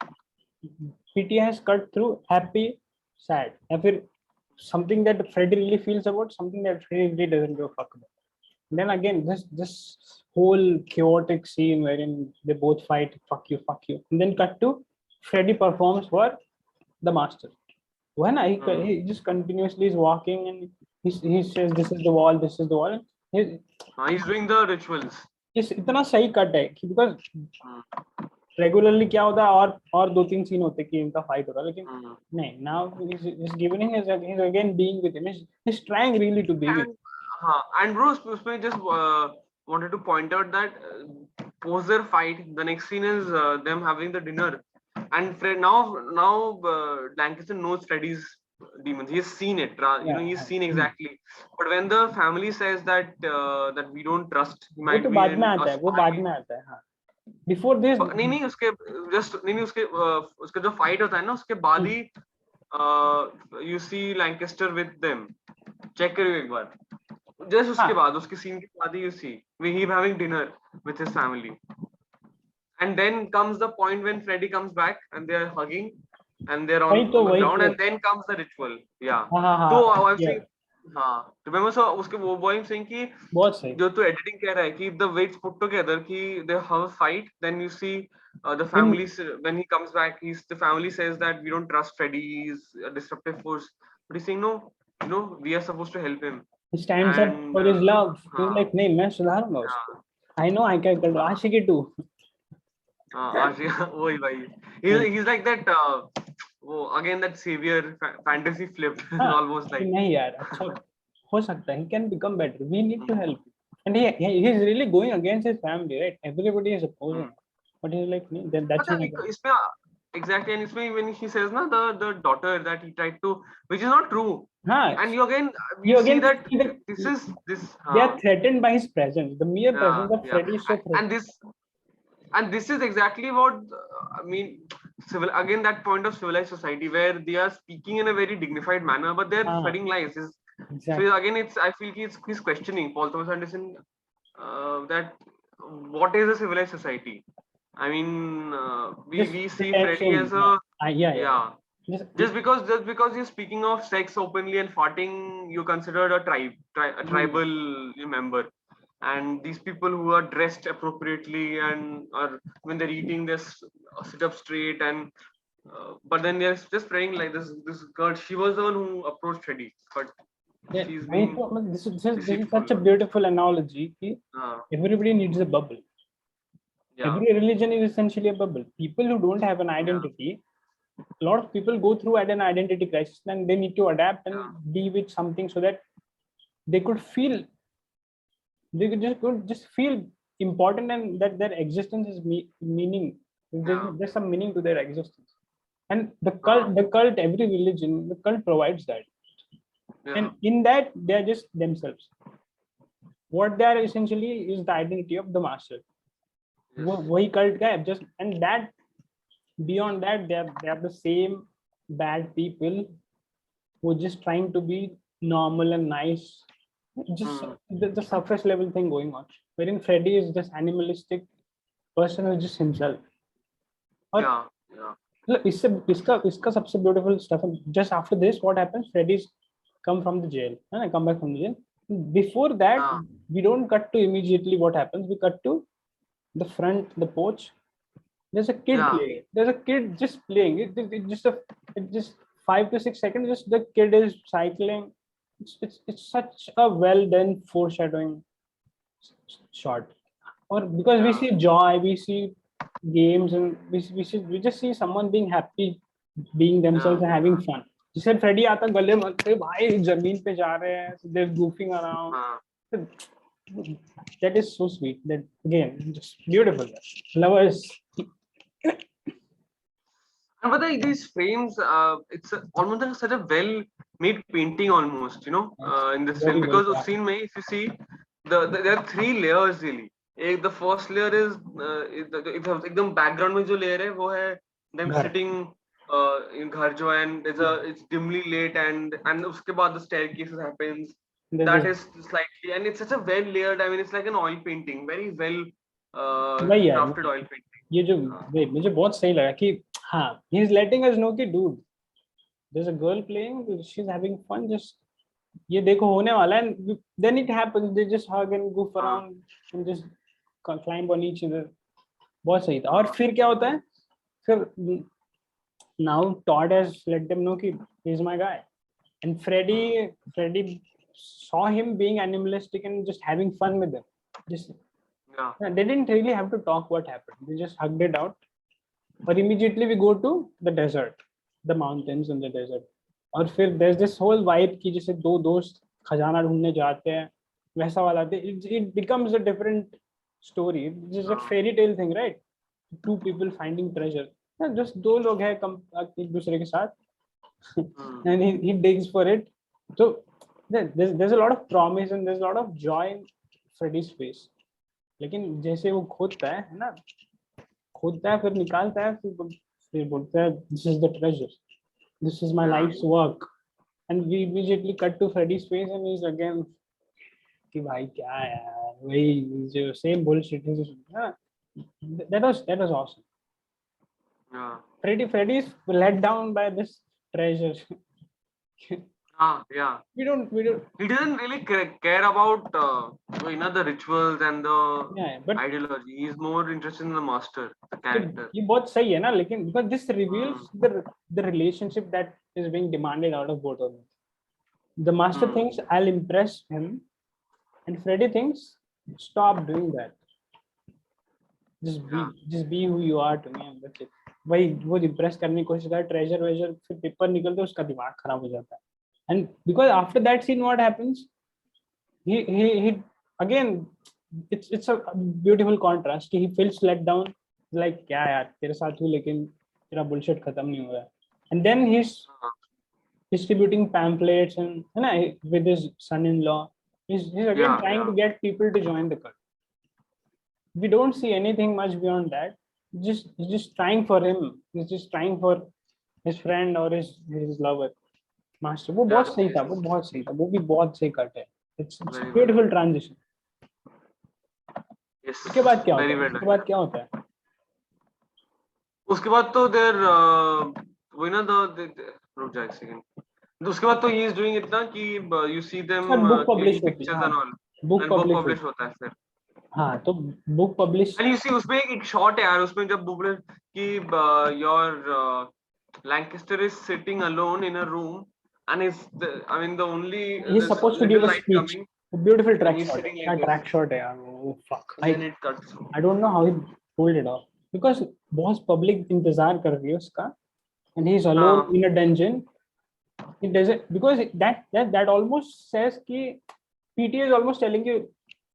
PTA has cut through happy, sad, या फिर something that Freddy really feels about, something that Freddy really doesn't give a fuck about. And then again this whole chaotic scene wherein they both fight, fuck you, and then cut to Freddy performs for the master. When he just continuously is walking and he says this is the wall, he's doing the rituals. इतना सही cut है कि because regularly क्या होता है और 2-3 scene होते कि इनका फाइट हो रहा है, लेकिन नहीं, now he's giving his again being with him, he's trying really to be with him. And bro, उसमें just wanted to point out that post their fight, the next scene is them having the dinner, and now Lancaster knows Freddy's demons. He has seen it, he's seen exactly. But when the family says that that we don't trust, he might be बाद में आता है, वो बाद में आता है. हाँ, before this नहीं उसके जो फाइट होता है ना, उसके बाद ही you see Lancaster with them. Check करियो एक बार, just उसके बाद, उसके सीन के बाद ही you see him having dinner with his family, and then comes the point when Freddy comes back and they are hugging and they're on the ground, and then comes the ritual. So I've seen हाँ, remember, so उसके वो boy saying कि बहुत सही. जो तू editing कह रहा है कि the weights put together कि they have a fight, then you see the Him, family when he comes back, the family says that we don't trust Freddy, he's a disruptive force, but he's saying no, we are supposed to help him. he stands up And for his love. He's हाँ, like, नहीं मैं सुधारूंगा उसको. हाँ, I know I can control. हाँ, आशिकी too. Asia वही भाई, he's like that वो again that savior fantasy flip हाँ, almost कि like नहीं यार अच्छा हो सकता है. He can become better. We need to help. And he's really going against his family, right? Everybody is opposing. But he's like, नहीं, then that's पता not. नहीं इसमें exactly, and इसमें when he says ना the daughter that he tried to, which is not true, हाँ, and you again we you see again that see that this is this they are threatened by his presence. The mere presence of yeah, Freddy is so and threatening. this is exactly what I mean, civil again, that point of civilized society where they are speaking in a very dignified manner but they're हाँ, spreading lies exactly. so again it's I feel he's questioning Paul Thomas Anderson that what is a civilized society. I mean, Just we see Freddy pretending. as a Yeah. yeah. Just, Just because you're speaking of sex openly and farting, you're considered a a tribal member. And these people who are dressed appropriately and are when they're eating, they sit up straight and but then they're just praying like this girl. She was the one who approached Freddy, but yeah, she's I being thought, this is deceitful. such a beautiful analogy. कि Uh, everybody needs a bubble. yeah, Every religion is essentially a bubble. People who don't have an yeah, identity, a lot of people go through an identity crisis and they need to adapt and yeah, be with something so that they could feel, they could just feel important and that their existence is meaning. yeah, There's some meaning to their existence. And uh, the cult, every religion, the cult provides that. yeah, And in that, they're just themselves. What they are essentially is the identity of the master. yes, वही cult का है, just and that beyond that they are the same bad people who are just trying to be normal and nice. Just the surface level thing going on. Wherein Freddy is just animalistic person who is just himself. और yeah, yeah, मतलब इसका सबसे beautiful stuff है. Just after this, what happens? Freddy's come from the jail, and come back from the jail. Before that, uh, we don't cut to immediately what happens. We cut to the front, the porch. There's a kid yeah, playing. There's a kid just playing. It just 5 to 6 seconds. Just the kid is cycling. It's such a well done foreshadowing shot. Or because we yeah, see joy, we see games, and we just see someone being happy, being yeah, themselves and having fun. जिसे Freddy आता गले मत भाई जमीन पे जा रहे हैं, so they're goofing around. uh, That is so sweet. That again, just beautiful. Lovers. and but these frames, it's almost like such a well-made painting, almost, in this film. Very well Because उस crafted. scene में, if you see, there are three layers really. The first layer is एकदम background में जो layer है वो है them घर. sitting in घर जो है, and it's dimly lit, and उसके बाद the staircases happens. There's That this. is slightly, and it's such a well layered. I mean, it's like an oil painting, very well वही यार crafted oil painting. ये जो वही मुझे बहुत सही लगा कि हाँ he is letting us know कि dude there's a girl playing, she's having fun, just ये देखो होने वाला है. And then it happens, they just hug and goof around and just climb on each other. बहुत सही था. और फिर क्या होता है फिर now Todd has let them know कि he's my guy, and Freddy saw him being animalistic and just having fun with them. Just Yeah, they didn't really have to talk what happened. They just hugged it out. But immediately we go to the desert, the mountains and the desert. और फिर there's this whole vibe कि जैसे दो दोस्त खजाना ढूंढने जाते हैं वैसा वाला. It becomes a different story. It's just a fairy tale thing, right? Two people finding treasure. Just दो लोग हैं एक दूसरे के साथ and he digs for it. So there's a lot of promise and there's a lot of joy in Freddy's face. लेकिन जैसे वो खोदता है ना, खोदता है फिर निकालता है फिर बोलता है this is the treasure, this is my life's work, and we immediately cut to Freddy's face and he's again कि भाई क्या यार वही जो same bullshit. That was awesome. yeah. Freddy is let down by this treasure. Yeah. We don't. He doesn't really care about the rituals and the Yeah, but ideology. He's more interested in the master, the character. ये बहुत सही है ना, लेकिन because this reveals Hmm. the relationship that is being demanded out of both of them. The master Hmm. thinks I'll impress him, and Freddy thinks stop doing that. Yeah. Just be who you are to me, and that's it. वही वो impress करने की कोशिश करता है, treasure Vaser, फिर paper निकलते उसका दिमाग खराब हो जाता है. And because after that scene what happens, he again, it's a beautiful contrast. He feels let down, like क्या यार तेरे साथ हूँ लेकिन तेरा bullshit खत्म नहीं हो रहा है. And then he's Uh, distributing pamphlets and with his son-in-law. He's again yeah. trying Yeah. to get people to join the cult. We don't see anything much beyond that. He's just trying for him. He's just trying for his friend or his lover. Master, वो बहुत Yes. सही था, Yes. वो बहुत सही था, वो भी बहुत सही कट है. It's a Very well. beautiful transition. Yes. उसके बाद क्या होता Very है? well उसके done. बाद क्या होता है? उसके बाद तो देर वही ना रुक जा एक सेकंड. उसके बाद तो ही इज डूइंग इतना कि you see them sir book clicking publish होती है. पिक्चर्स हाँ, and all book and book publish publish होती होता है फिर. है. हाँ, तो book publish. And you see उसमें एक शॉट है यार, उसमें जब बुक कि your Lancaster is sitting alone in a room and I mean the only He's this supposed to give little a light speech. coming Beautiful and track he's shot है. sitting क्या like this track shot है यार. Oh fuck. and then it cuts. I don't know how he pulled it off because बहुत public इंतजार कर रही है उसका, and he's alone हाँ. in a dungeon. He doesn't, because that almost says कि PTA is almost telling you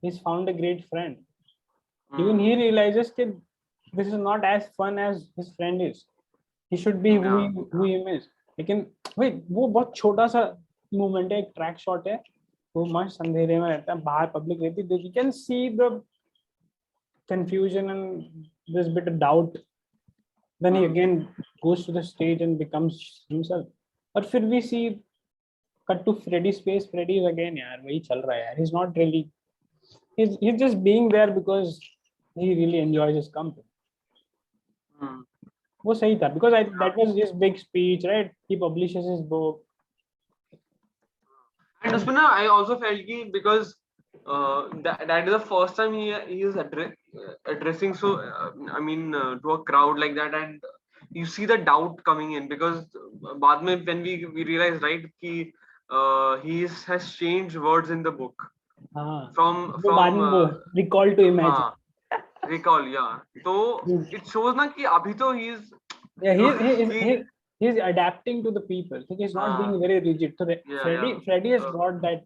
he's found a great friend. Even he realizes that this is not as fun as his friend is. He should be who he is. लेकिन wait, वो बहुत छोटा सा movement है, एक track shot है, वो मस्त अंधेरे में रहता है, बाहर पब्लिक रहती है, you can see the confusion and this bit of doubt. Then he again goes to the stage and becomes himself. और फिर we see cut to Freddy's face. Freddy is again यार वही चल रहा है यार. He's not really, he's just being there because he really enjoys his company. वो सही था because that was his big speech, right? He publishes his book. And उसमें ना I also felt कि because that is the first time he is addressing I mean to a crowd like that, and you see the doubt coming in because बाद में when we realize right कि he has changed words in the book. हाँ. from वो बाद में वो recall to imagine. हाँ, recall, yeah. तो it shows ना कि अभी तो he is yeah, he's adapting to the people. He's not being very rigid. So Freddy has brought that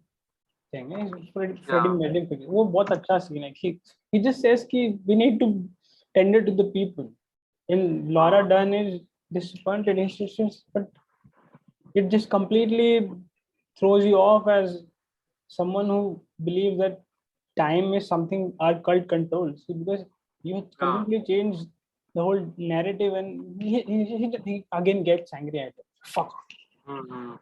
thing. Freddy made him. वो बहुत अच्छा scene है. He just says कि we need to tender to the people. And Laura Dern is disappointed. But it just completely throws you off as someone who believes that time is something our cult controls. Because you completely changed the whole narrative, and he again gets angry at it. Fuck.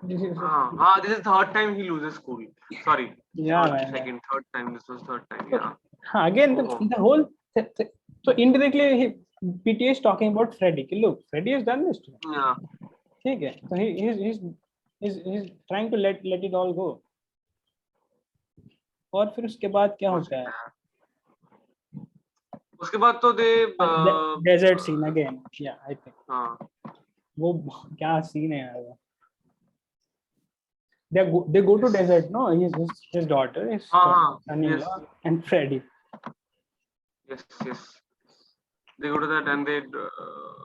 This is the third time he loses school. Sorry. Third time. This was third time. Yeah. Again, the whole. So indirectly, PTA is talking about Freddy. Look, Freddy has done this to him. Yeah. Okay. So he's trying to let it all go. और फिर उसके बाद क्या होता है? उसके बाद तो desert scene again. Yeah, I think. हाँ. वो क्या scene है यार वो? They go to desert, no? His daughter, his son-in-law, and Freddy. Yes. They go to that and they.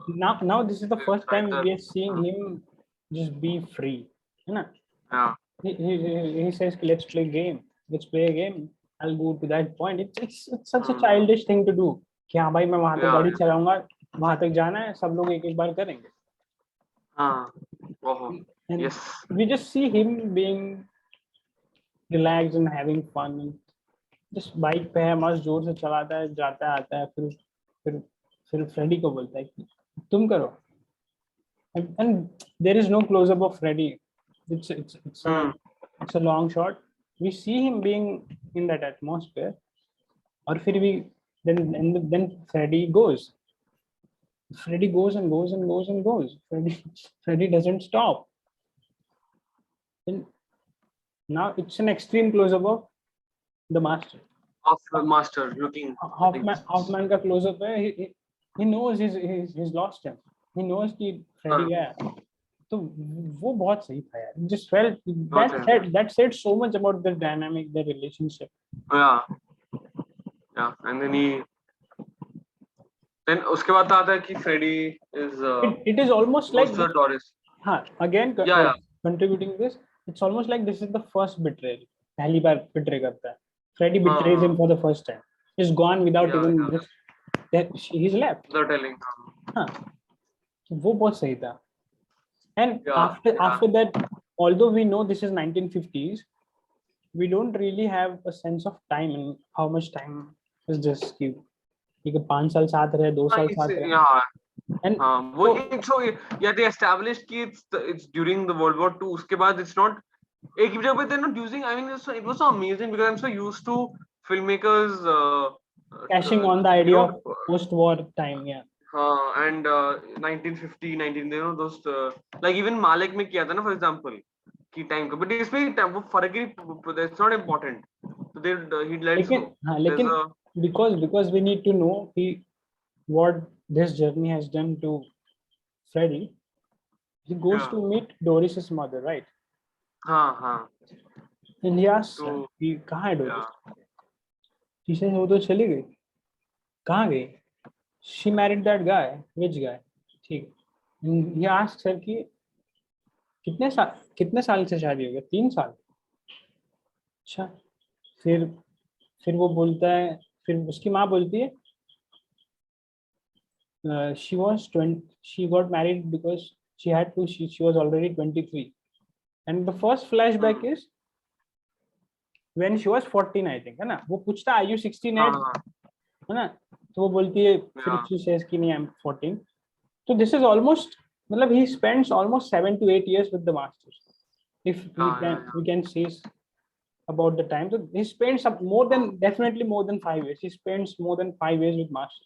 Now this is the first time we are seeing him just be free. Yeah. He says, "Let's play a game. I'll go to that point." It's such a childish thing to do. कि हाँ भाई मैं वहाँ तक गाड़ी चलाऊंगा, वहाँ तक जाना है, सब लोग एक बार करेंगे. And yes. We just see him being relaxed and having fun. Just bike पे है, मस्त जोर से चलाता है, जाता है, आता है, फिर फ्रेडी को बोलता है कि तुम करो. And there is no close up of Freddy. It's a long shot. We see him being in that atmosphere. और फिर then Freddy goes. Freddy goes and goes and goes and goes. Freddy doesn't stop. And Now it's an extreme close-up of the master. of the master looking. Hoffman का close-up है. He knows he's lost him. He knows कि Freddy हाँ, गया. तो वो बहुत सही था यार. It just felt बहुत है. that said so much about the dynamic, the relationship. Yeah, yeah, and then उसके बाद आता है कि Freddy is It is almost like goes to the Doris. हाँ, again Yeah. contributing this, it's almost like this is the first betrayal. पहली बार betray करता है. Freddy betrays him for the first time. He's gone without Yeah, even yeah. this. That he's left. The telling. हाँ, तो वो बहुत सही था. And Yeah, after that, although we know this is 1950s, we don't really have a sense of time and how much time is this. कि 5 साल साथ रहे, 2 साल साथ रहे. Yeah. And so yeah, they established कि it's during the World War II. उसके बाद it's not एक जगह पे they're not using. I mean, it was so amazing because I'm so used to filmmakers cashing on the idea of post-war time. Yeah. And 1950, 19, you know, those like even Malik में किया था ना, for example, की time का, but इसमें वो फर्क ही, that's not important. So he lets go. लेकिन because we need to know what this journey has done to Freddy. He goes to meet Doris's mother, right? हाँ. And he asks her, कि कहाँ है Doris? She says वो तो चली गई. कहाँ गई? She married that guy. Which guy? ठीक. And he asks her कि कितने साल से शादी हो गई? 3 साल. अच्छा. फिर वो बोलता है, फिर उसकी माँ बोलती है she got married because she had to, she was already 23. And the first flashback is when she was 14, I think, है ना? वो पूछता are you 16 yet? है ना? तो वो बोलती है, फिर she says कि नहीं, I'm 14. So this is almost, मतलब he spends almost 7 to 8 years with the masters. If we can say about the time, so he spends definitely more than 5 years. He spends more than 5 years with masters.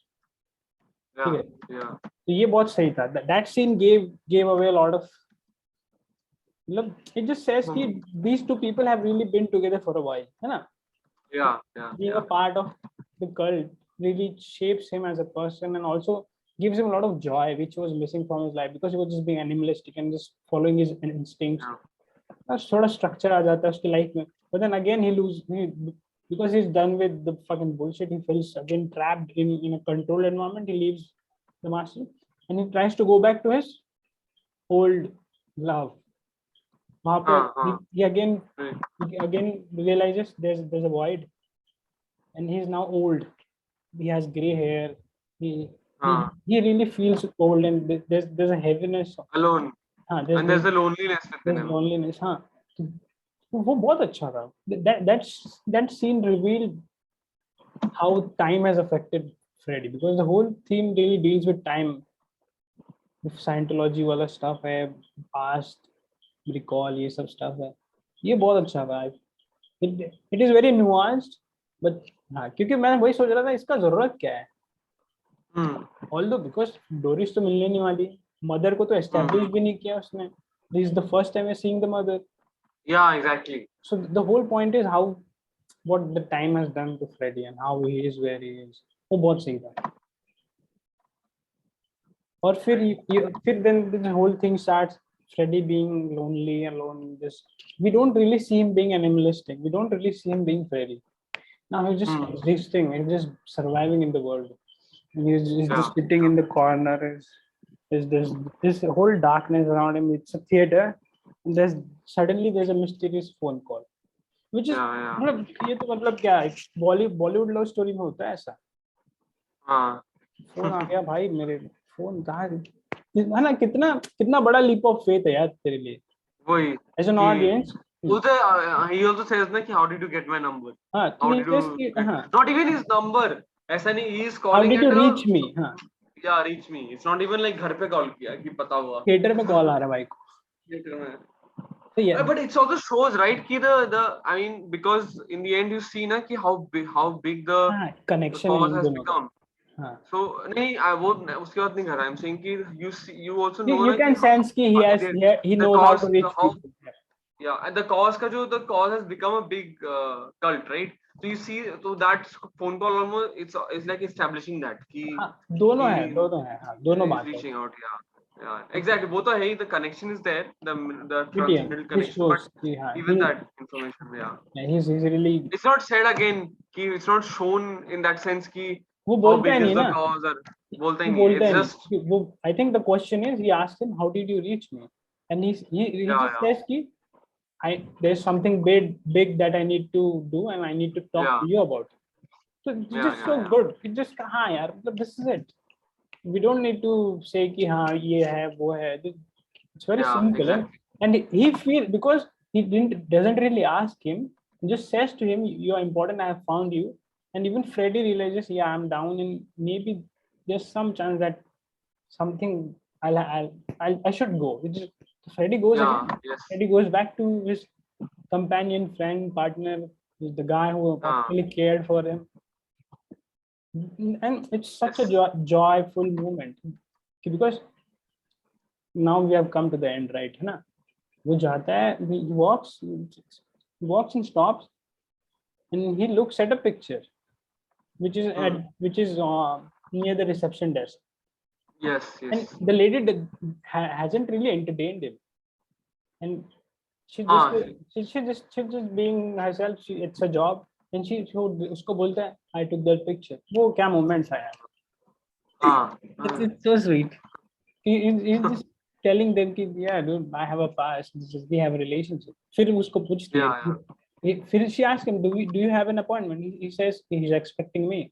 Yeah. तो ये बहुत सही था. That scene gave away a lot of, it just says कि these two people have really been together for a while, है ना? Yeah. Being a part of the cult really shapes him as a person and also gives him a lot of joy, which was missing from his life because he was just being animalistic and just following his instincts. थोड़ा structure आ जाता है उसकी life में, but then again because he's done with the fucking bullshit, he feels again trapped in a controlled environment. He leaves the master and he tries to go back to his old love. वहाँ पे he again realizes there's a void, and he's now old. He has gray hair. He really feels old, and there's a heaviness. Alone. And there's the loneliness within him. Loneliness, हाँ. वो बहुत अच्छा था. That scene revealed how time has affected Freddy, because the whole theme really deals with time. If Scientology वाला stuff है, past, recall, ये सब stuff है. ये बहुत अच्छा था. It is very nuanced, but हाँ, क्योंकि मैं वही सोच रहा था इसका जरूरत क्या है. Although because Doris तो मिलने नहीं वाली, mother को तो establish भी नहीं किया उसने. This is the first time we're seeing the mother. Yeah, exactly. So the whole point is what the time has done to Freddy and how he is where he is. वो बहुत सही था. और फिर then the whole thing starts. Freddy being lonely, alone. We don't really see him being animalistic. We don't really see him being Freddy. Now he's just existing. He's just surviving in the world. And he's just sitting in the corner. There's this whole darkness around him. It's a theater. And suddenly there's a mysterious phone call, which is मतलब ये तो मतलब क्या है, Bollywood love story में होता है ऐसा. फोन आ गया भाई, मेरे फोन कहाँ है ना? कितना बड़ा लीप ऑफ फेथ है यार तेरे लिए. वही as an audience. He also says ना कि how did you get my number? Not even his number. ऐसा नहीं, he is calling. How did you reach me? Yeah, reach me. It's not even like घर पे call किया कि पता हुआ. थिएटर में कॉल आ रहा है भाई को. थिएटर में. But it also shows, right, कि I mean, because in the end you see ना कि how big the connection has become. So नहीं, वो उसके बाद नहीं कर रहा. I'm saying कि you also know you can sense कि he knows how to reach people. Yeah, and the the cause has become a big cult, right? So you see, so that phone call almost it's like establishing that हाँ दोनों है, he दोनों है, हाँ दोनों is बात है. reaching out. Yeah, exactly. Both are hey, the connection is there, the PTM, transcendental he connection, but shows कि हाँ even that information, yeah, he's really, it's not said again. It's not shown in that sense. वो How बोलता है big is नहीं the ना, cause or बोलता ही वो नहीं है. बोलता It's है just नहीं वो. I think the question is, he asked him, how did you reach me, and he yeah, just says कि there's something big that I need to do and I need to talk yeah, to you about it. So it's yeah, just yeah, so yeah, good. It just हाँ यार, मतलब this is it. We don't need to say कि हाँ ये है वो है. It's very yeah, simple, exactly. and he feel, because he doesn't really ask him, he just says to him, you are important, I have found you. And even Freddy realizes, yeah, I'm down, and maybe there's some chance that something I should go. Freddy goes Yeah, again. yes, Freddy goes back to his companion, friend, partner, the guy who actually cared for him. And it's such a yes, joyful moment, because now we have come to the end, right? है ना? वो जाता है, he walks and stops, and he looks at a picture which is near the reception desk, yes, and yes. the lady hasn't really entertained him, and she just हाँ, she's just being herself. It's a job, and उसको बोलता है, I took that picture. वो क्या moments है यार. हाँ, It's so sweet. He's just telling them कि yeah, dude, I have a past. We have a relationship. फिर उसको पूछती yeah, yeah. है. फिर she asks him, do you have an appointment? He says he's expecting me.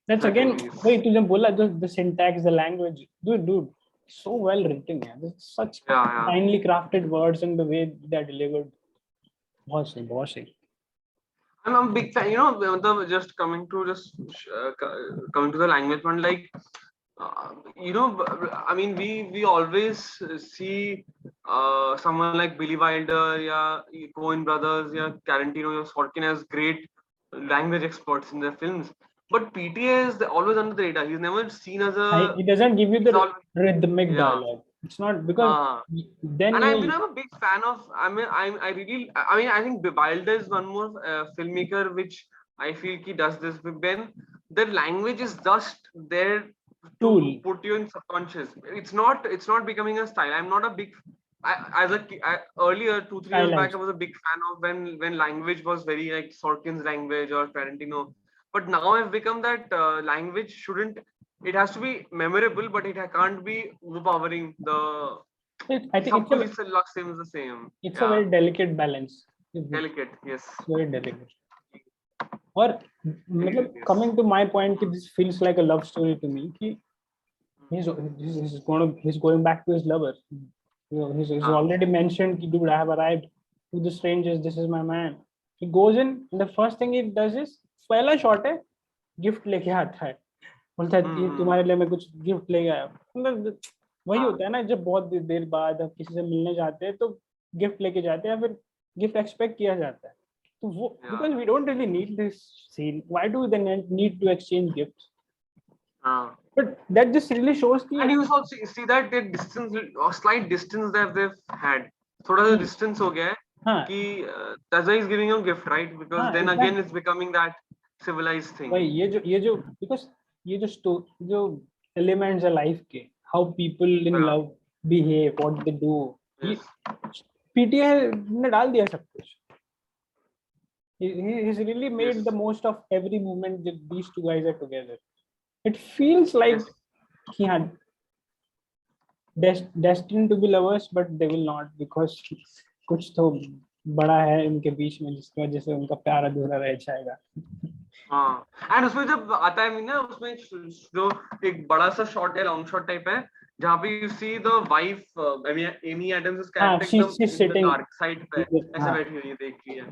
That's again, Exactly. Yes. wait, तुझे बोला the syntax, the language, dude, so well written. Yeah, there's such Yeah, yeah. finely crafted words and the way they're delivered. बहुत सही. I'm a big fan. You know, just coming to coming to the language one, like I mean, we always see someone like Billy Wilder, yeah, Coen Brothers, yeah, Tarantino, yeah, Sorkin as great language experts in their films. But PTA is always under the radar. He's never seen as a. It doesn't give you He's the all rhythmic yeah. dialogue. It's not because then And you. I'm a big fan of. I really. I mean, I think Wilder is one more filmmaker which I feel he does this. But then the language is just there to Tool. put you in subconscious. It's not. It's not becoming a style. I'm not a big. Earlier 2 3 years back, I Stylized. was a big fan of when language was very like Sorkin's language or Tarantino. But now I've become that language shouldn't. It has to be memorable, but it can't be overpowering. I think सब कुछ इससे same is the same. it's a Yeah, very delicate balance. delicate. Yes. It's very delicate. और मतलब Yes. coming to my point, this feels like a love story to me. कि he's going back to his lover. You know, he's already mentioned कि dude, I have arrived to the strangers. This is my man. He goes in, and the first thing he does is पहला shot है, gift लेके आता है. बोलता है ये तुम्हारे लिए मैं कुछ गिफ्ट ले आया. मतलब वही होता है ना, जब बहुत देर बाद आप किसी से मिलने जाते हैं तो गिफ्ट लेके जाते हैं, फिर गिफ्ट एक्सपेक्ट किया जाता है. तो वो because we don't really need this scene. Why do they need to exchange gifts? But that just really shows कि And you also see that the distance, or slight distance that they've had. थोड़ा सा distance हो गया है हाँ कि Taza is giving a gift, right? Because हाँ then exactly. again it's becoming that civilized thing. भाई ये जो because ये जो elements है life के, how people in love behave, what they do, ये PTA ने डाल दिया सब कुछ. He's really made the most of every moment that these two guys are together. It feels like he had destined to be lovers, but they will not, because कुछ तो बड़ा है इनके बीच में जिसकी वजह से उनका प्यार अधूरा रह जाएगा. हाँ, and उसमें जब आता है ना, उसमें जो एक बड़ा सा शॉट है, लॉन्ग शॉट टाइप है, जहाँ पे you see the wife, Amy Adams' character she's in the sitting dark side पे ऐसे बैठी हुई है, देख रही है.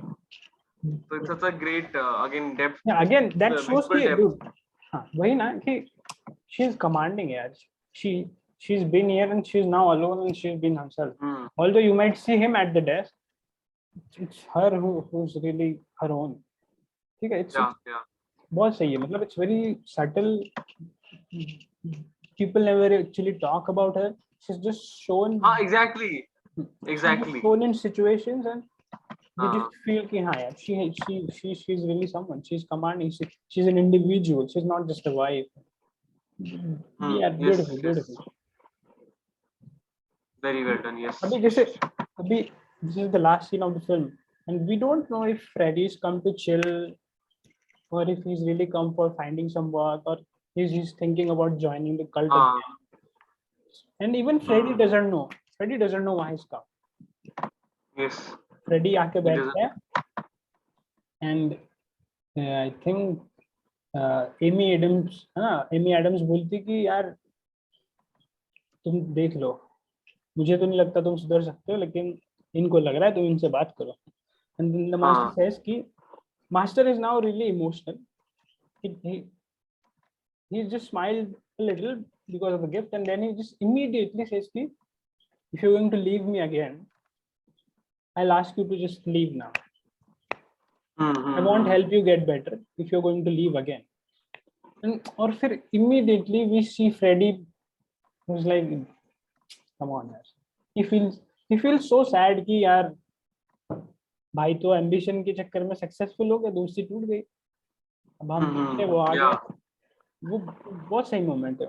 So it's such a great again depth. Yeah, again that shows visual कि depth. dude, हाँ वही ना कि she's commanding यार. She's been here and she's now alone and she's been herself. Although you might see him at the desk, it's her who's really her own. ठीक है, it's बहुत सही है. मतलब it's very subtle. People never actually talk about her. She's just shown. Exactly. Exactly. thrown in situations and we Uh, just feel कि हाँ यार she's really someone, she's commanding, she's an individual, she's not just a wife. Yeah, yes, beautiful, yes. beautiful. Very well done. Yes. अभी जैसे अभी this is the last scene of the film and we don't know if Freddy's come to chill or if he's really come for finding some work or he's thinking about joining the cult Uh, again. And even Freddy doesn't know. Freddy doesn't know why he's come. yes. Freddy आके He doesn't. बैठता है and I think Amy Adams है ना, Amy Adams बोलती कि यार तुम देख लो, मुझे तो नहीं लगता तुम सुधर सकते हो, लेकिन इनको लग रहा है, तुम इनसे बात करो. And then the master says कि master is now really emotional. He just smiled a little because of the gift, and then he just immediately says कि if you're going to leave me again, I'll ask you to just leave now. I won't help you get better if you're going to leave again. And or फिर immediately we see Freddy who's like, come on यार. He feels so sad कि यार भाई तो ambition के चक्कर में successful हो गया, दोस्ती टूट गई, अब हम पीछे, वो आ गया. वो बहुत सही मोमेंट है.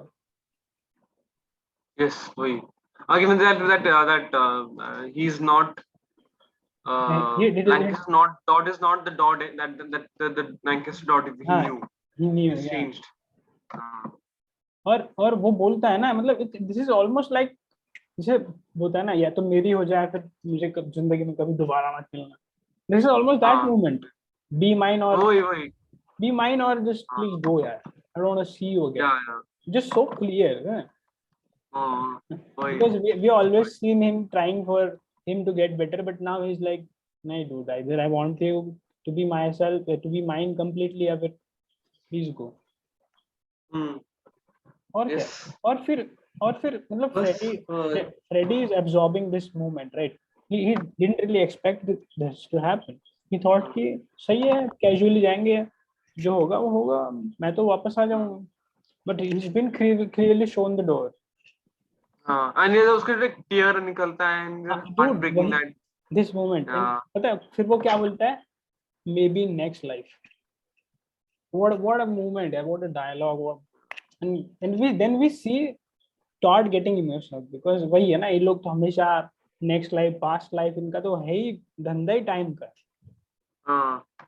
Yes, वही. Given that he's not. Lancaster not dot is not the dot that the Lancaster dot he knew. He knew. It's changed. और वो बोलता है ना, मतलब दिस इज ऑलमोस्ट लाइक जैसे बोलता है ना, या तो मेरी हो जाए फिर मुझे जिंदगी में कभी दोबारा मत मिलना. This is almost that moment. Be mine और जस्ट प्लीज गो यार, I don't want to see you again. Just so clear, because we always seen him trying for him to get better, but now he's like, no dude, either I want you to be myself, to be mine completely, or please go. और yes. क्या, और फिर मतलब Freddy is absorbing this moment, right? He didn't really expect this to happen. He thought कि सही है, casually जाएंगे, जो होगा वो होगा, मैं तो वापस आ जाऊंगा. But he's been clearly shown the door. and ये उसके एक tear निकलता है and heart breaking that. This moment. पता है फिर वो क्या बोलता है? Maybe next life. What a moment, what a dialogue. And then we see Todd getting emotional because वही है ना, ये लोग तो हमेशा next life, past life, इनका तो है ही धंधा ही टाइम का.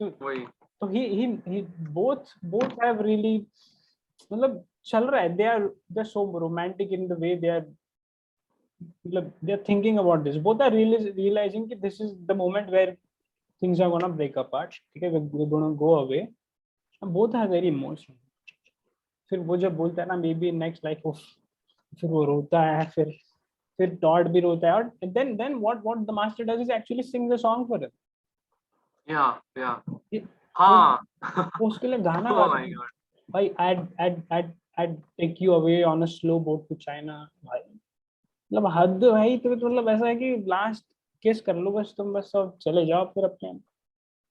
वही. तो he both have really, मतलब चल रहा है. They're so romantic in the way they're thinking about this. Both are realizing that this is the moment where things are gonna break apart. Okay, we're gonna go away. And both are very emotional. फिर वो जब बोलता है ना maybe next life, फिर वो रोता है, फिर Todd भी रोता है, और then what the master does is actually sing the song for him. हाँ. उसके लिए गाना गाता है. भाई I'd take you away on a slow boat to China. भाई मतलब हद भाई. तो मतलब ऐसा है कि लास्ट किस कर लो बस, तुम बस सब चले जाओ फिर अपने.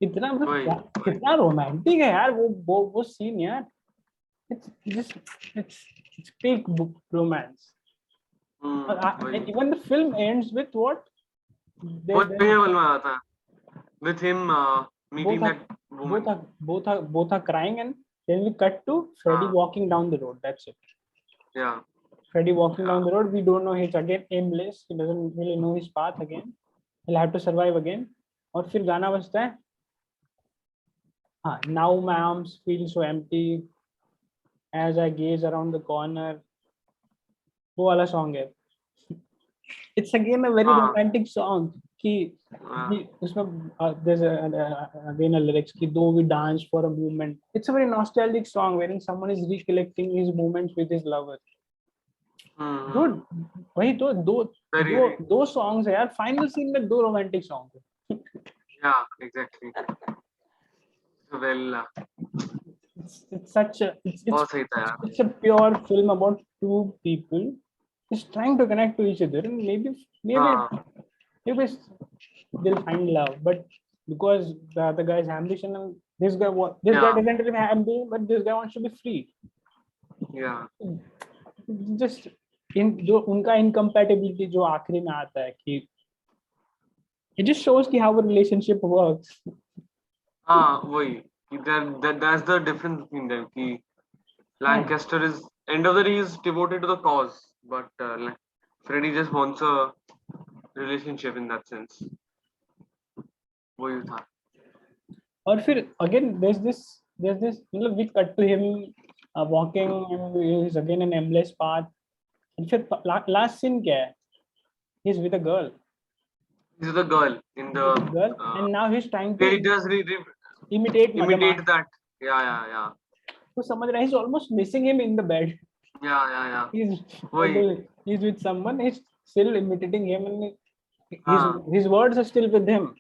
इतना मतलब कितना रोमांटिक है यार वो सीन यार. It's peak book romance. And even the film ends with what? With him meeting that woman. Both are crying, and then we cut to Freddy walking down the road. That's it. Yeah. Freddy walking down the road. We don't know, he's again aimless. He doesn't really know his path again. He'll have to survive again. और फिर गाना बजता है. Now my arms feel so empty as I gaze around the corner. वो वाला song है. It's again a very romantic song. कि उसमें there's again a lyrics कि though we dance for a moment. It's a very nostalgic song wherein someone is recollecting his moments with his lover. Dude, वही तो दो songs है यार. Final scene में दो romantic songs है. Yeah, exactly. Well, it's a pure film about two people just trying to connect to each other, and maybe they'll find love, but because the other guy's ambition, and this guy doesn't really have ambition, but this guy wants to be free. Yeah. Just जो उनका incompatibility जो आखिरी में आता है कि It just shows ki how a relationship works. वही that's the difference between them कि Lancaster is end of the day is devoted to the cause, but Freddy just wants a relationship in that sense. वही था. और फिर again there's this मतलब we cut to him walking and he's again an aimless path. And फिर last scene क्या है? He's with a girl. He's the girl in the With a girl, and now he's trying to he does imitate imitate Madama. that. Yeah. तो समझ रहा है, he's almost missing him in the bed. Yeah. He's वही. he's with someone, he's still imitating him, and हाँ. his words are still with him.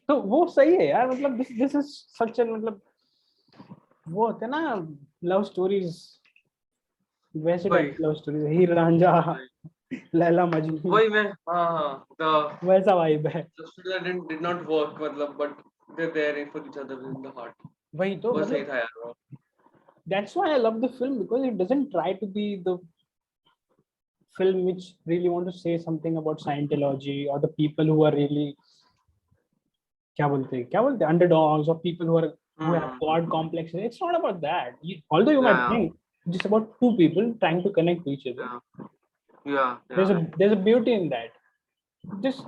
तो वो सही है यार, मतलब this is such an मतलब वो होते हैं ना लव स्टोरीज, वैसे टाइप लव स्टोरीज, हीर रांझा, लैला मजनू, वही मैं हाँ the वैसा वाइब है. the story did not work मतलब but they're there for each other in the heart. वही तो वो सही मतलब था यार वो. that's why I love the film, because it doesn't try to be the film which really want to say something about Scientology or the people who are really क्या बोलते हैं underdogs or people who have god complexes. It's not about that. Although you might think it's just about two people trying to connect to each other. Yeah. There's a beauty in that. Just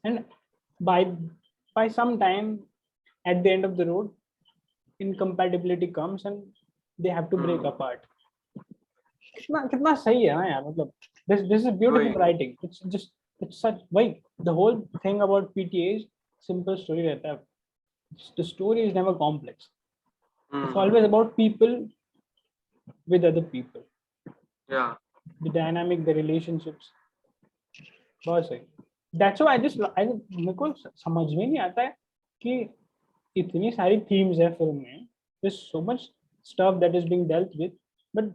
and by some time at the end of the road, incompatibility comes and they have to break apart. कितना सही है ना यार, मतलब this is beautiful writing. It's such why the whole thing about PTA is simple story रहता है. The story is never complex. It's always about people with other people. Yeah. The dynamic, the relationships. बहुत सही. That's why मेरे को समझ में नहीं आता है कि इतनी सारी themes है फिल्म में. There's so much stuff that is being dealt with, but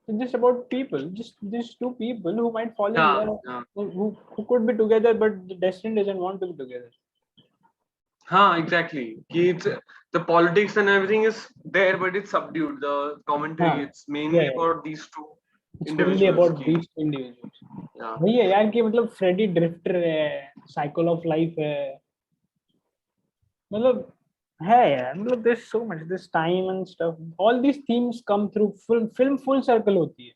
it's just about people, just these two people who might fall in love, who could be together, but the destiny doesn't want to be together. Exactly. It's the politics and everything is there, but it's subdued. The commentary, it's mainly about these two It's individuals. mainly about these two individuals. वही है यार कि मतलब Freddy drifter है, cycle of life है, मतलब है यार, मतलब there's so much this time and stuff. All these themes come through. Film full circle होती है.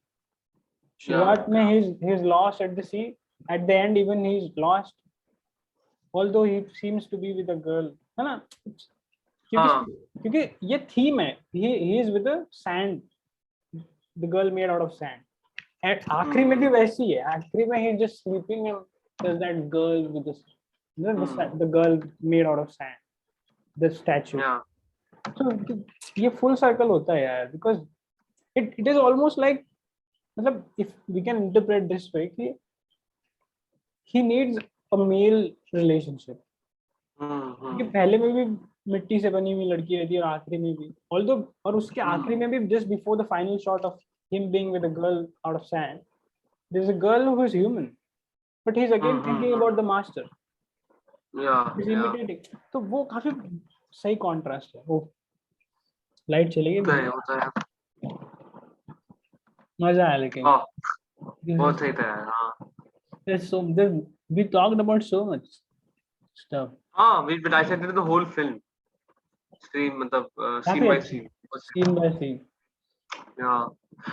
शुरुआत में he's lost at the sea. At the end even he's lost. Although he seems to be with a girl, है ना? क्योंकि ये theme है. He is with a sand. The girl made out of sand. And आखिरी में भी वैसी है. आखिरी में he's just sleeping and there's that girl with this, the girl made out of sand. The statue. So ये full circle होता है यार, because it is almost like, मतलब if we can interpret this way कि he needs a male relationship. क्योंकि पहले में भी मिट्टी से बनी हुई लड़की रहती है और आखिरी में भी, although और उसके आखिरी में भी just before the final shot of him being with a girl out of sand, there's a girl who is human, but he's again thinking about the master. He's imitating. तो वो काफी सही contrast है. वो लाइट चली गई, मजा आया लेकिन बहुत सही था यार. We talked about so much stuff. we dissected the whole film. Scene by scene. Scene by scene. Yeah.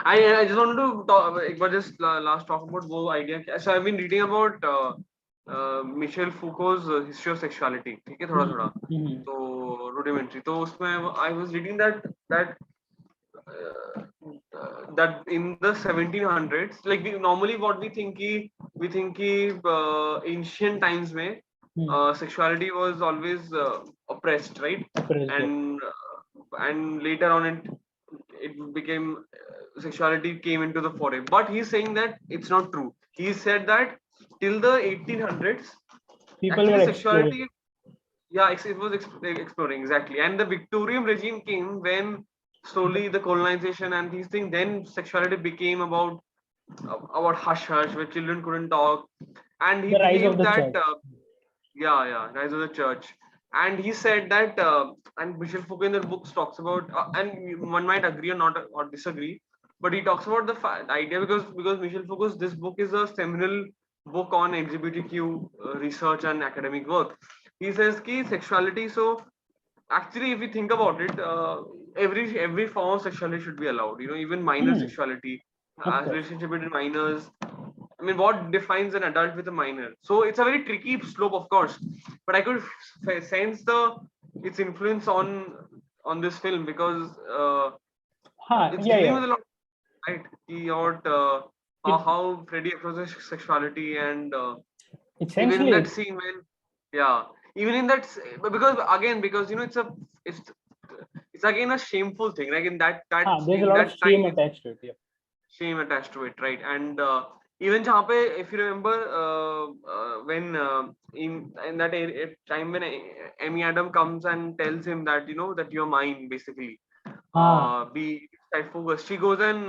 I just wanted to talk, just last talk about वो idea. So I've been reading about Michel Foucault's history of sexuality. ठीक है, थोड़ा तो rudimentary. तो उसमें I was reading that in the 1700s, like normally what we think ancient times में sexuality was always oppressed, right? And later on it became, sexuality came into the foray. But he's saying that it's not true. He said that till the 1800s, people were sexuality it was exploring, exactly. And the Victorian regime came when slowly the colonization and these things, then sexuality became about hush hush, where children couldn't talk, and he believed that rise of the church. And he said that and Michel Foucault in the books talks about and one might agree or not or disagree, but he talks about the idea because Michel Foucault's this book is a seminal book on LGBTQ research and academic work. He says ki sexuality. So actually, if you think about it, every form of sexuality should be allowed. You know, even minor Hmm, sexuality, of course. relationship between minors. I mean, what defines an adult with a minor? So it's a very tricky slope, of course. But I could sense its influence on this film because it's Yeah, dealing yeah. with a lot, right? What It how Freddy approaches sexuality and even in that essentially, scene when yeah even in that because you know it's it's again a shameful thing like there's a in lot of that time shame it's attached to it. Yeah. shame attached to it, right? And even jahan pe, if you remember when in that time when Amy Adam comes and tells him that you know that you're mine basically, Ah, be that focused, she goes and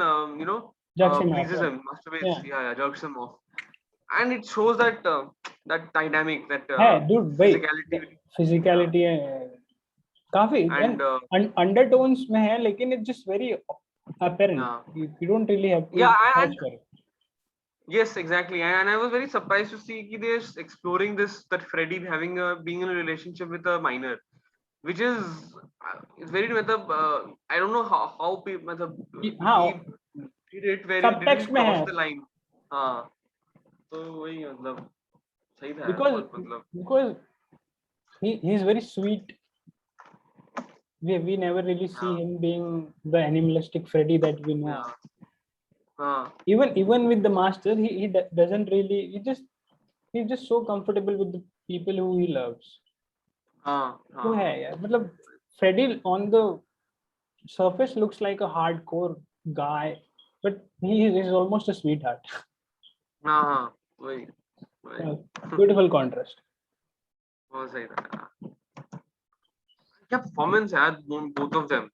judge him off. pleases Yeah. him, masturbates, Yeah. yeah, jerks him off, and it shows that that dynamic, that Hey, dude, wait. physicality, yeah, Physicality काफी and and undertones में है, लेकिन it's just very apparent. yeah, You don't really have to yeah, search and for it. yes, exactly, and I was very surprised to see कि they're exploring this, that Freddy having being in a relationship with a minor, which is it's very matlab, I don't know how people matlab, he हाँ, did it very did he subtext में cross है, the line, हाँ, तो वही मतलब सही था यार because बहुत मतलब because he's very sweet. We never really see हाँ him being the animalistic Freddy that we know of. हाँ हाँ Even with the master, doesn't really. He's just so comfortable with the people who he loves. हाँ वो है हाँ यार, मतलब Freddy on the surface looks like a hardcore guy, but he is almost a sweetheart. हाँ हाँ वही वही Uh, Beautiful contrast. बहुत सही था यार। क्या performance है यार, both of them.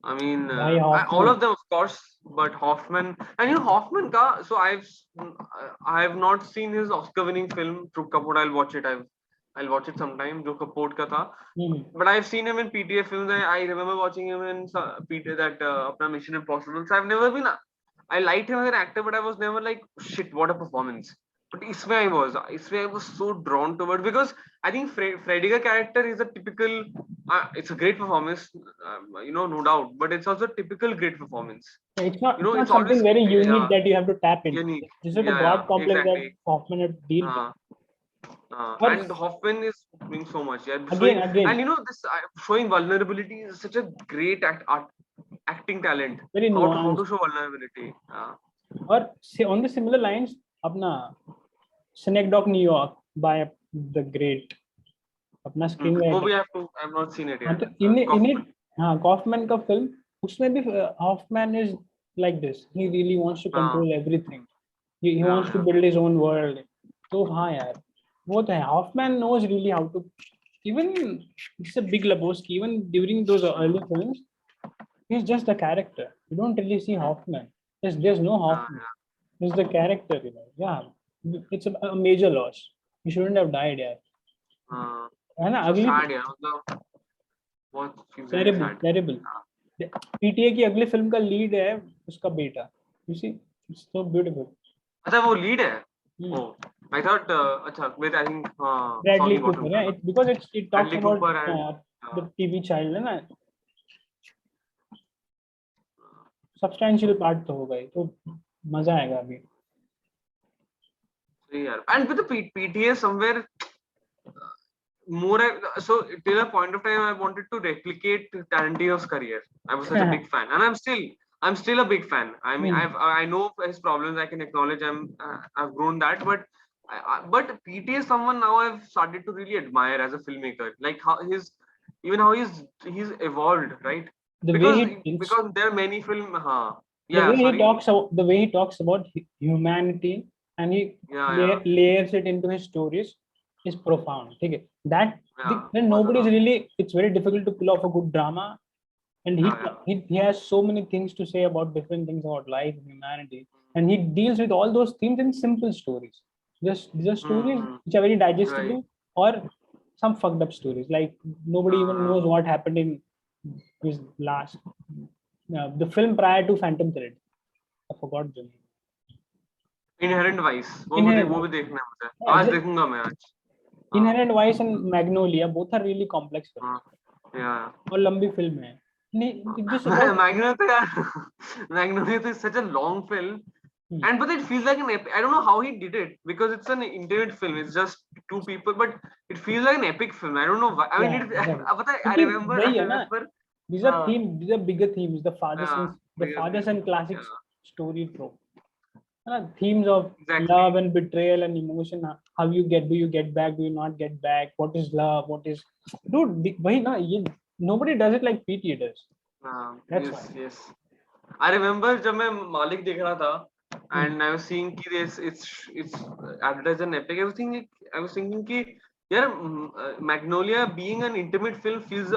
I mean, Guy all Hoffman. of them, of course, but Hoffman, and you know Hoffman ka. So I have not seen his Oscar-winning film True Capote. I'll watch it sometime. जो Capote का था, Hmm. but I've seen him in PTA films. I remember watching him in PTA that अपना Mission Impossible. So I've never been. I liked him as an actor, but I was never like shit. What a performance! But इसमें I was so drawn to it because I think Freddy का character is a typical. It's a great performance, no doubt. But it's also a typical great performance. It's not. You It's know, not it's something always very unique yeah, that you have to tap into. unique. This is the Yeah, god complex that exactly. Hoffman had to deal with. Uh, Or and Hoffman is doing so much. Yeah, again, and you know this showing vulnerability is such a great acting talent. very How to nuanced. show vulnerability. Or say on the similar lines, अपना Synecdoche, New York by the great अपना Oh, screenwriter. I've not seen it हाँ yet. तो इन Kaufman. इट हाँ Kaufman का फिल्म उसमें भी Hoffman is like this. He really wants to Uh, control everything. He yeah, wants to yeah. build his own world. तो हाँ यार वो तो है. Hoffman knows really how to, even it's a big Lebowski, even during those early films, he's just a character. You don't really see Hoffman. There's no Yeah, Hoffman. He's the character, you know. Yeah, it's a major loss. He shouldn't have died, यार. yeah. है ना So अगली sad, yeah. मतलब बहुत very terrible sad. Terrible. PTA की अगली film का lead है उसका बेटा. You see, it's so beautiful. अच्छा वो lead है. Hmm. Oh, I thought अच्छा wait, I think Bradley Sonny Cooper, Bottom yeah, था. because it talks Bradley about Cooper and the TV child है ना. Substantial part तो होगा ही, तो मजा आएगा अभी. yeah. And with the PTA somewhere more so till a point of time I wanted to replicate Tarantino's career. I was such a big fan, and I'm still a big fan. I mean, Hmm. I know his problems. I can acknowledge I've grown that, but PTA is someone now I've started to really admire as a filmmaker. Like how he's evolved, right? The way Because he thinks, there are many yeah, sorry, the way he talks about humanity, and he yeah, layers it into his stories is profound. ठीक है. That yeah, then बहुत nobody is ज़्यादा, really. It's very difficult to pull off a good drama, and yeah, he has so many things to say about different things about life and humanity, and he deals with all those themes in simple stories. Just stories Mm-hmm. which are very Right. digestible, or some fucked up stories like nobody even Uh, knows what happened in his last the film prior to Phantom Thread. I forgot the name. Inherent Vice, Inherent वो भी Vice. देखना है मुझे, Yeah, आज देखूंगा मैं आज. हाँ. Inherent Vice and Magnolia both are really complex films. हाँ. Yeah. और लंबी फिल्म है. It's just about Magnolia तो यार, Magnolia तो is such a long film, and but it feels like an epic. I don't know how he did it because it's an intimate film. It's just two people, but it feels like an epic film. I don't know why. I mean, yeah, exactly. पता है, I क्योंकि remember, वही है ना. These are हाँ, themes. These are bigger themes. yeah, The bigger fathers theme. and classic Yeah, story trope. Themes of exactly. love and betrayal and emotion. How you get? Do you get back? Do you not get back? What is love? What is? Dude, वही ना ये nobody does it like PTA does. That's Yes, why. yes. I remember जब मैं मालिक देख रहा था, Hmm. and I was seeing कि it's advertised an epic. I was thinking कि यार Magnolia being an intimate film feels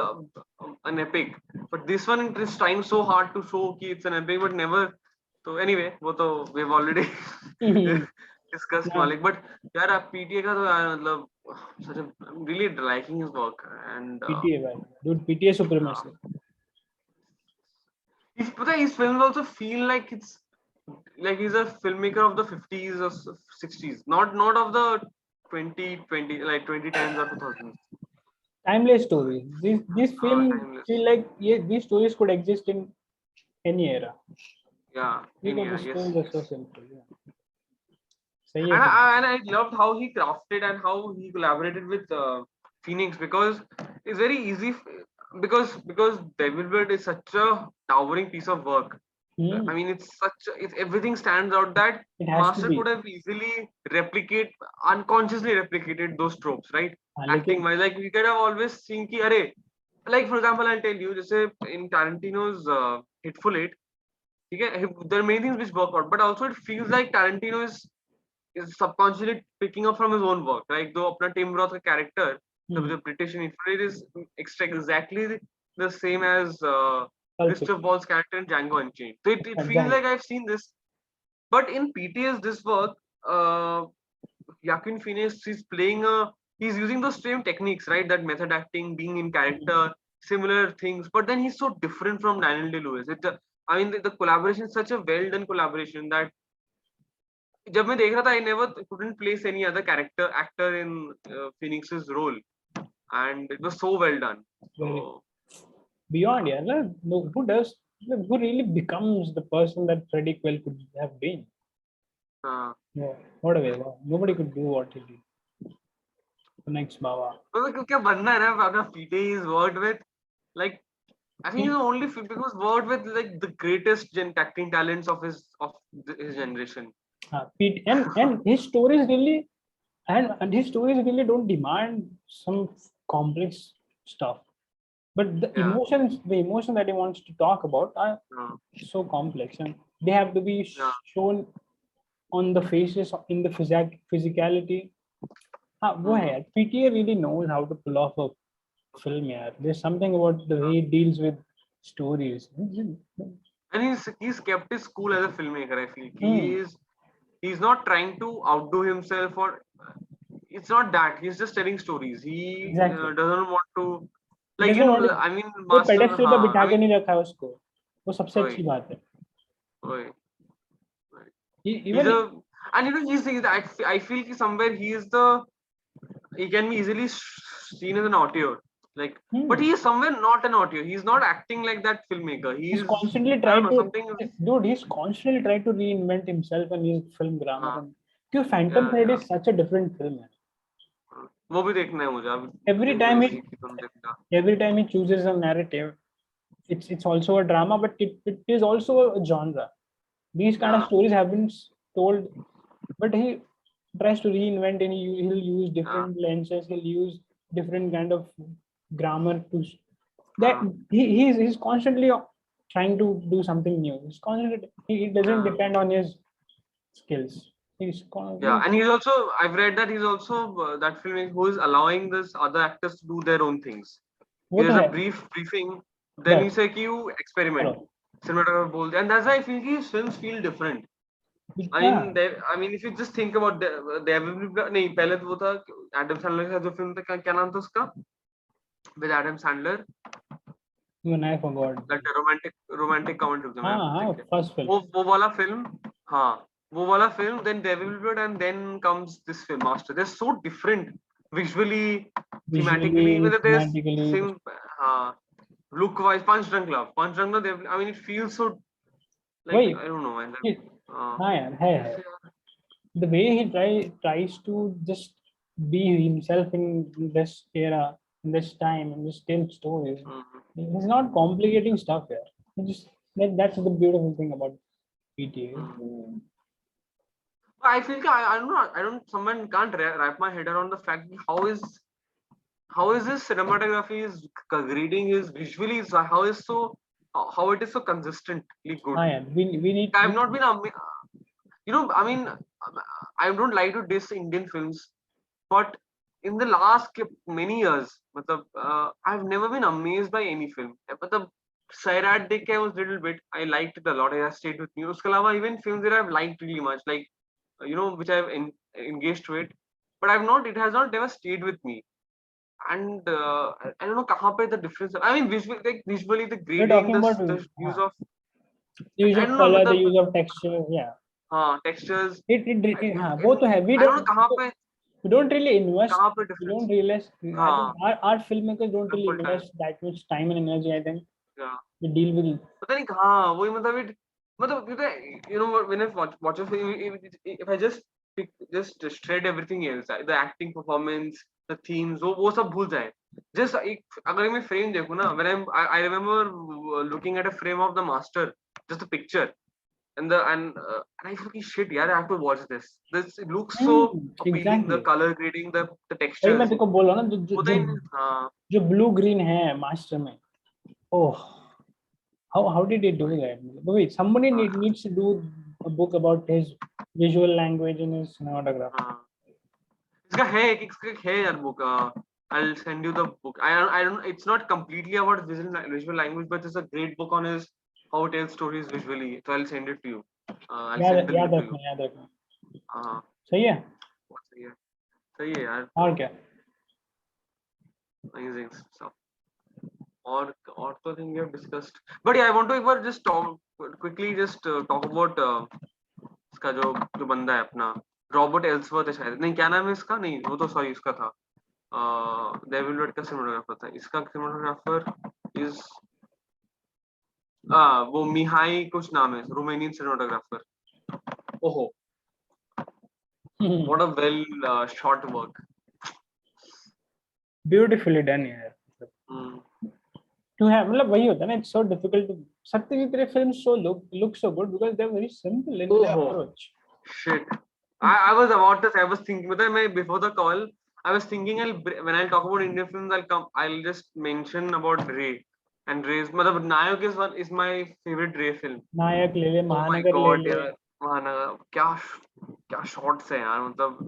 an epic, but this one is trying so hard to show कि it's an epic, but never. So anyway, वो तो we've already discussed Yeah, मालिक, but यार आप PTA का तो यार मतलब such a I'm really liking his work, and PTA भाई. Dude, PTA supremacy. his films also feel like it's like he's a filmmaker of the 50s or 60s, not of the 2020 like 2010s or 2000s. Timeless stories. These films Timeless. feel like these stories could exist in any era Yeah, because the India, yes, stories are so yes. simple. Yeah. सही है And फिर. I loved how he crafted and how he collaborated with Phoenix, because it's very easy because Devil Bird is such a towering piece of work. I mean, it's everything stands out that It has to Master be. could have easily unconsciously replicated those tropes, right? हाँ, Acting लेकिन wise, like we could have always seen ki, arey, like for example, I'll tell you, just in Tarantino's Hateful Eight, okay, there are many things which work out, but also it feels like Tarantino is subconsciously picking up from his own work, right? Though अपना Tim Roth character, the British infantry is exactly the same as Pulp Christoph Fiction. Waltz's character in Django Unchained. So it feels Exactly. like I've seen this, but in PTS this work, uh, Joaquin Phoenix is he's using those same techniques, right? That method acting, being in character, similar things, but then he's so different from Daniel Day-Lewis. I mean, the collaboration is such a well done collaboration that जब मैं देख रहा था, I never couldn't place any other character actor in Phoenix's role, and it was so well done. Very So beyond, yeah. No, who really becomes the person that Freddie Quell could have been? uh, Yeah, what a way. Wow. Nobody could do what he did. The next Baba. तो क्या बनना है ना, अपना PT is worked with, like I think he's the only because worked with like the greatest acting talents of his generation. And his stories really and his stories really don't demand some complex stuff. But Yeah. the emotion that he wants to talk about are so complex, and they have to be Yeah. shown on the faces in the physicality. वो है यार. PTA really knows how to pull off a film. यार. There's something about the way he deals with stories. And he's kept his cool as a filmmaker. I feel he's not trying to outdo himself, or it's not that he's just telling stories. He Exactly. doesn't want to, He like, doesn't want to. I mean, कोई Master, pedestal पे I बिठा के mean, नहीं रखा है उसको. वो सबसे वही, अच्छी बात है. वही. He's Even and I feel कि somewhere he can be easily seen as an auteur, like, but he is somewhere not an auteur. He's not acting like that filmmaker. he's He's, constantly I don't tried know, to. something. Dude, he's constantly tried to reinvent himself and his film grammar. हाँ, And because Phantom yeah, Thread yeah. is such a different film. वो भी देखना है मुझे अब. Every time he chooses a narrative, it's also a drama, but it is also a genre. These kind of stories have been told, but he tries to reinvent, and he'll use different lenses. He'll use different kind of grammar to that. He's constantly trying to do something new. He's constantly he doesn't depend on his skills. Yeah, and he's also, I've read that he's also that filmmaker who is allowing this other actors to do their own things. वो He तो has a है. briefing, then he But say कि you experiment. Cinematographer बोलते हैं, and that's why I feel his films feel different. I mean, if you just think about नहीं, पहले तो वो था Adam Sandler का जो film था, क्या नाम था उसका? With Adam Sandler. Even I forgot. That romantic comedy. हाँ, first film. वो वाला film, हाँ. वो वाला film, then Devil May Cry, and then comes this film Master. They're so different visually, thematically, Visually, whether there's thematically. same look wise. Punch Drunk Love, I mean, it feels so like, Wait, I don't know, man. it, Uh, हाँ यार है है. The way he tries to just be himself in this era, in this time, and just tell stories. mm, He's not complicating stuff here. He just that's the beautiful thing about PTA. mm. I feel like I don't know. I don't. Someone can't wrap my head around the fact that how is his cinematography, his reading, his visually, how is so how it is so consistently good. हाँ यार, we need. I have not been I mean, I don't like to diss Indian films, but in the last many years, I've never been amazed by any film. मतलब Sairat देख के I was little bit, I liked it a lot. It has stayed with me. उसके अलावा even films that I've liked really much, like which I've engaged with, but I've not. It has not never stayed with me. And I don't know कहाँ पे the difference. I mean, visually the We're grading, talking about the use of, the use I of don't know, color, the मतलब use of texture. Yeah, textures. हाँ वो तो है. I don't know We don't really invest. कहाँ पे We difference. don't realize. I think हाँ, our filmmakers don't really बिल्कुल time. invest that much time and energy. I think Yeah. they deal with. पता नहीं कहाँ वही मतलब when I watch a film, if I just shred everything else, the acting, performance, the themes, वो सब भूल जाए. Just अगर मैं frame देखूँ ना, when I remember looking at a frame of the Master, just a picture, and I feel shit, यार, I have to watch this. It looks so appealing, the Exactly. color grading, the वही मैं textures. तेको बोला ना, वो then हाँ. जो blue green है मास्टर में. Oh, how did he do that? Wait, somebody needs to do a book about his visual language and his cinematography. हाँ. इसका है यार book. I'll send you the book. I don't. It's not completely about visual language, but it's a great book on his how to tell stories visually. So I'll send it to you. I'll send the link to you. याद रखना. हाँ. सही है. सही है यार. और क्या? Amazing stuff. और तो thing we have discussed. But yeah, I want to एक बार just quickly talk about इसका जो बंदा है अपना रॉबर्ट एल्सवर्थ है शायद. नहीं, क्या नाम है इसका? नहीं, वो तो सॉरी इसका था. डेविल वेड का सिनेमाटोग्राफर था. इसका सिनेमाटोग्राफर इज वो मिहाई कुछ नाम है, रोमानियन सिनेमाटोग्राफर. ओहो, what a well shot work. Beautifully done यार. To have, मतलब वही होता है ना, it's so difficult to. Satyajit रे films so look so good because they're very simple in their approach. Shit. I was about to say, I was thinking, before the call, I was thinking when I'll talk about Indian films, I'll just mention about Ray. And Ray's, Nayak is my favorite Ray film. नायक ले ले, महानगर Oh my God, ले ले. यार, महानगर क्या shots हैं यार.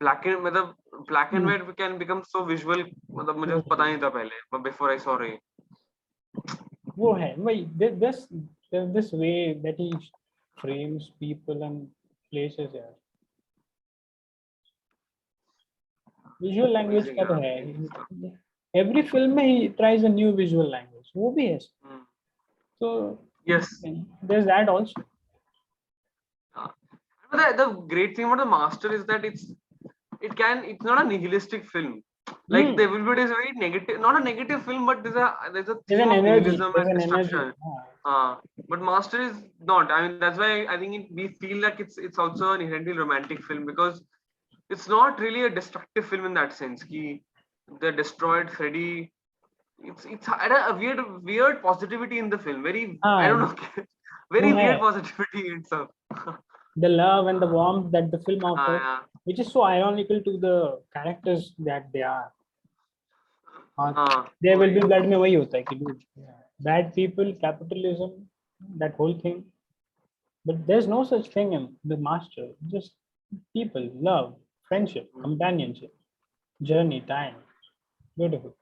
black and white can become so visual. मुझे पता नहीं था पहले, before I saw Ray. वो है वही. There's this way that he frames people and places यार. Visual language का तो है. Every film में he tries a new visual language. वो भी है. So yes, there's that also. The great thing about the Master is that it's not a nihilistic film. Like the Devil May Cry is a very negative, not a negative film, but there's a theme of nihilism and destruction. But Master is not. I mean, that's why I think we feel like it's also an inherently romantic film, because it's not really a destructive film in that sense. They destroyed Freddy. It's had a weird positivity in the film. Very, I don't know, very weird positivity in itself. The love and the warmth that the film offers, which is so ironical to the characters that they are. There will be blood में वही होता है कि dude, bad people, capitalism, that whole thing. But there's no such thing in the Master. Just people, love, friendship, companionship, journey, time. Beautiful.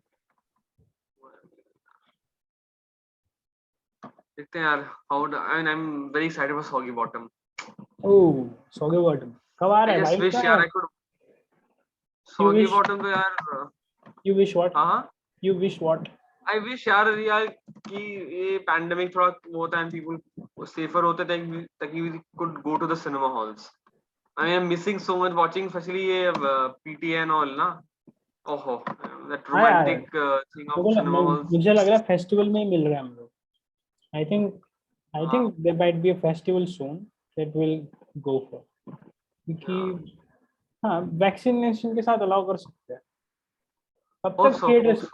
I'm very excited for Soggy Bottom. Oh, Soggy Bottom. कब आ रहा है? I just wish I could. Soggy Bottom तो यार. You wish what? You wish what? I wish यार कि ये pandemic थोड़ा वो होता and people safer होते ताकि we could go to the cinema halls. I mean, I'm missing so much watching, especially ये PTA and all ना. Oh, that हाँ यार, romantic thing of cinema halls. मुझे लग रहा है फेस्टिवल में ही मिल रहे हैं हम लोग. आई थिंक हाँ, there might be a festival soon that we'll go for, क्योंकि yeah. हाँ वैक्सीनेशन के साथ अलाउ कर सकते हैं. कब Hope तक so, hope theatres so.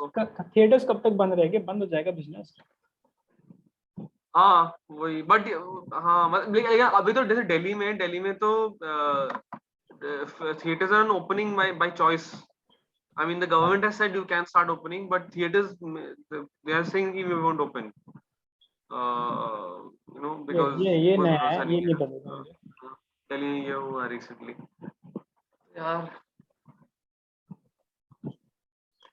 Theatres कब तक बंद रहेंगे? बंद हो जाएगा बिजनेस. हाँ वही बट हाँ मतलब अभी तो जैसे दिल्ली में तो theatres are opening by choice. I mean, the government has said you can start opening, but theaters they are saying we won't open. Because ये कोई नया है, भरोसा ये नहीं नहीं है. पता था मुझे. दिल्ली में ये हुआ recently. यार.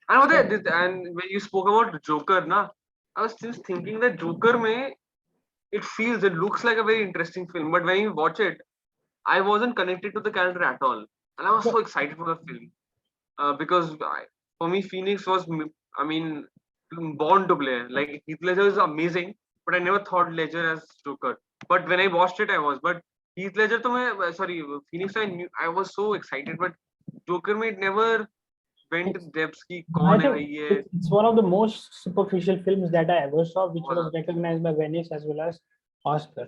And when you spoke about Joker, na, I was just thinking that Joker में it looks like a very interesting film, but when you watch it, I wasn't connected to the character at all, and I was so excited for the film because for me, Phoenix was, I mean, born to play. Like Heath Ledger is amazing, but I never thought Ledger as Joker. But when I watched it, I was. But Heath Ledger, तो मैं sorry, Phoenix, I was so excited, but Joker में it never went It's, depths की I कौन है think भाई ये. it's one of the most superficial films that I ever saw, which was बहुत recognized by Venice as well as Oscar.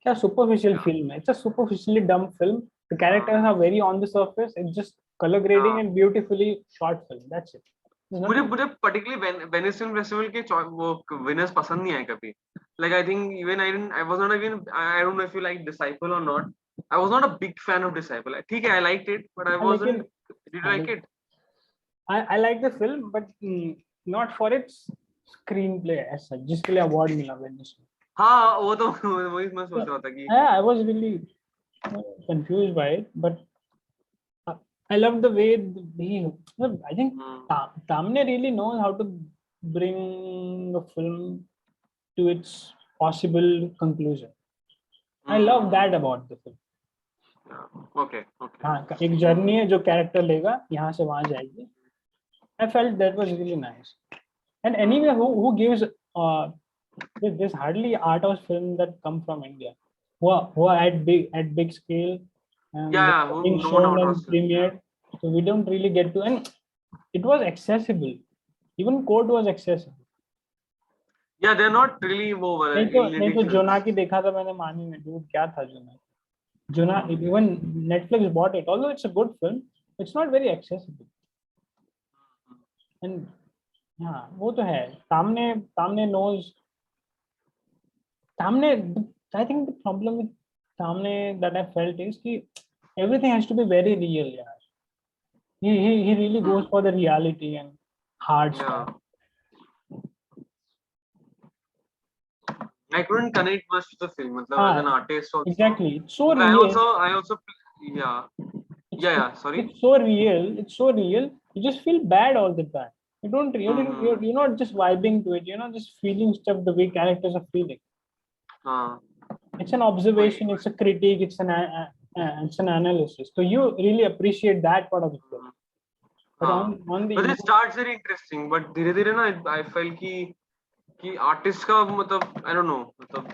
क्या superficial yeah, film है? It's a superficially dumb film. The हाँ, characters are very on the surface. It's just color grading हाँ. and beautifully shot film. That's it. There's मुझे nothing. मुझे particularly Venice film festival के वो winners पसंद नहीं आए कभी. Like I think even I was not even, I don't know if you like Disciple or not. I was not a big fan of Disciple. ठीक है, I liked it, but I लेकिन wasn't. Did you like it? I like the film, but not for its screenplay as such. जिसके लिए award मिला Venice में. हाँ वो तो वही मैं सोच रहा था कि Yeah, I was really confused by it, but I love the way he. I think Tamne really knows how to bring a film to its possible conclusion. I love that about the film. okay. हाँ, एक journey है जो character लेगा यहाँ से वहाँ जाएगी. I felt that was really nice. And anyway, who gives there's hardly art house film that come from India who are at big scale and Yeah, being no shown doubt and was. premiered. So we don't really get to, and it was accessible. Even Court was accessible. Yeah, they're not really over नहीं तो films. जोना की देखा था मैंने मानी में. Dude, क्या था जोना? Even Netflix bought it. Although it's a good film, it's not very accessible. And हाँ वो तो है. Tamne knows. Tamne, I think the problem with Tamne that I felt is कि everything has to be very real. Yeah, he really goes for the reality and hard stuff. I couldn't connect much to the film. As an artist also. Exactly. It's so I real. also, yeah. Sorry. It's so real. It's so real. You just feel bad all the time. You're not just vibing to it. You're not just feeling stuff the way characters are feeling. It's an observation. It's a critique. It's an analysis. So you really appreciate that part of the film. But it starts very interesting. But धीरे-धीरे ना I felt कि artist का मतलब I don't know मतलब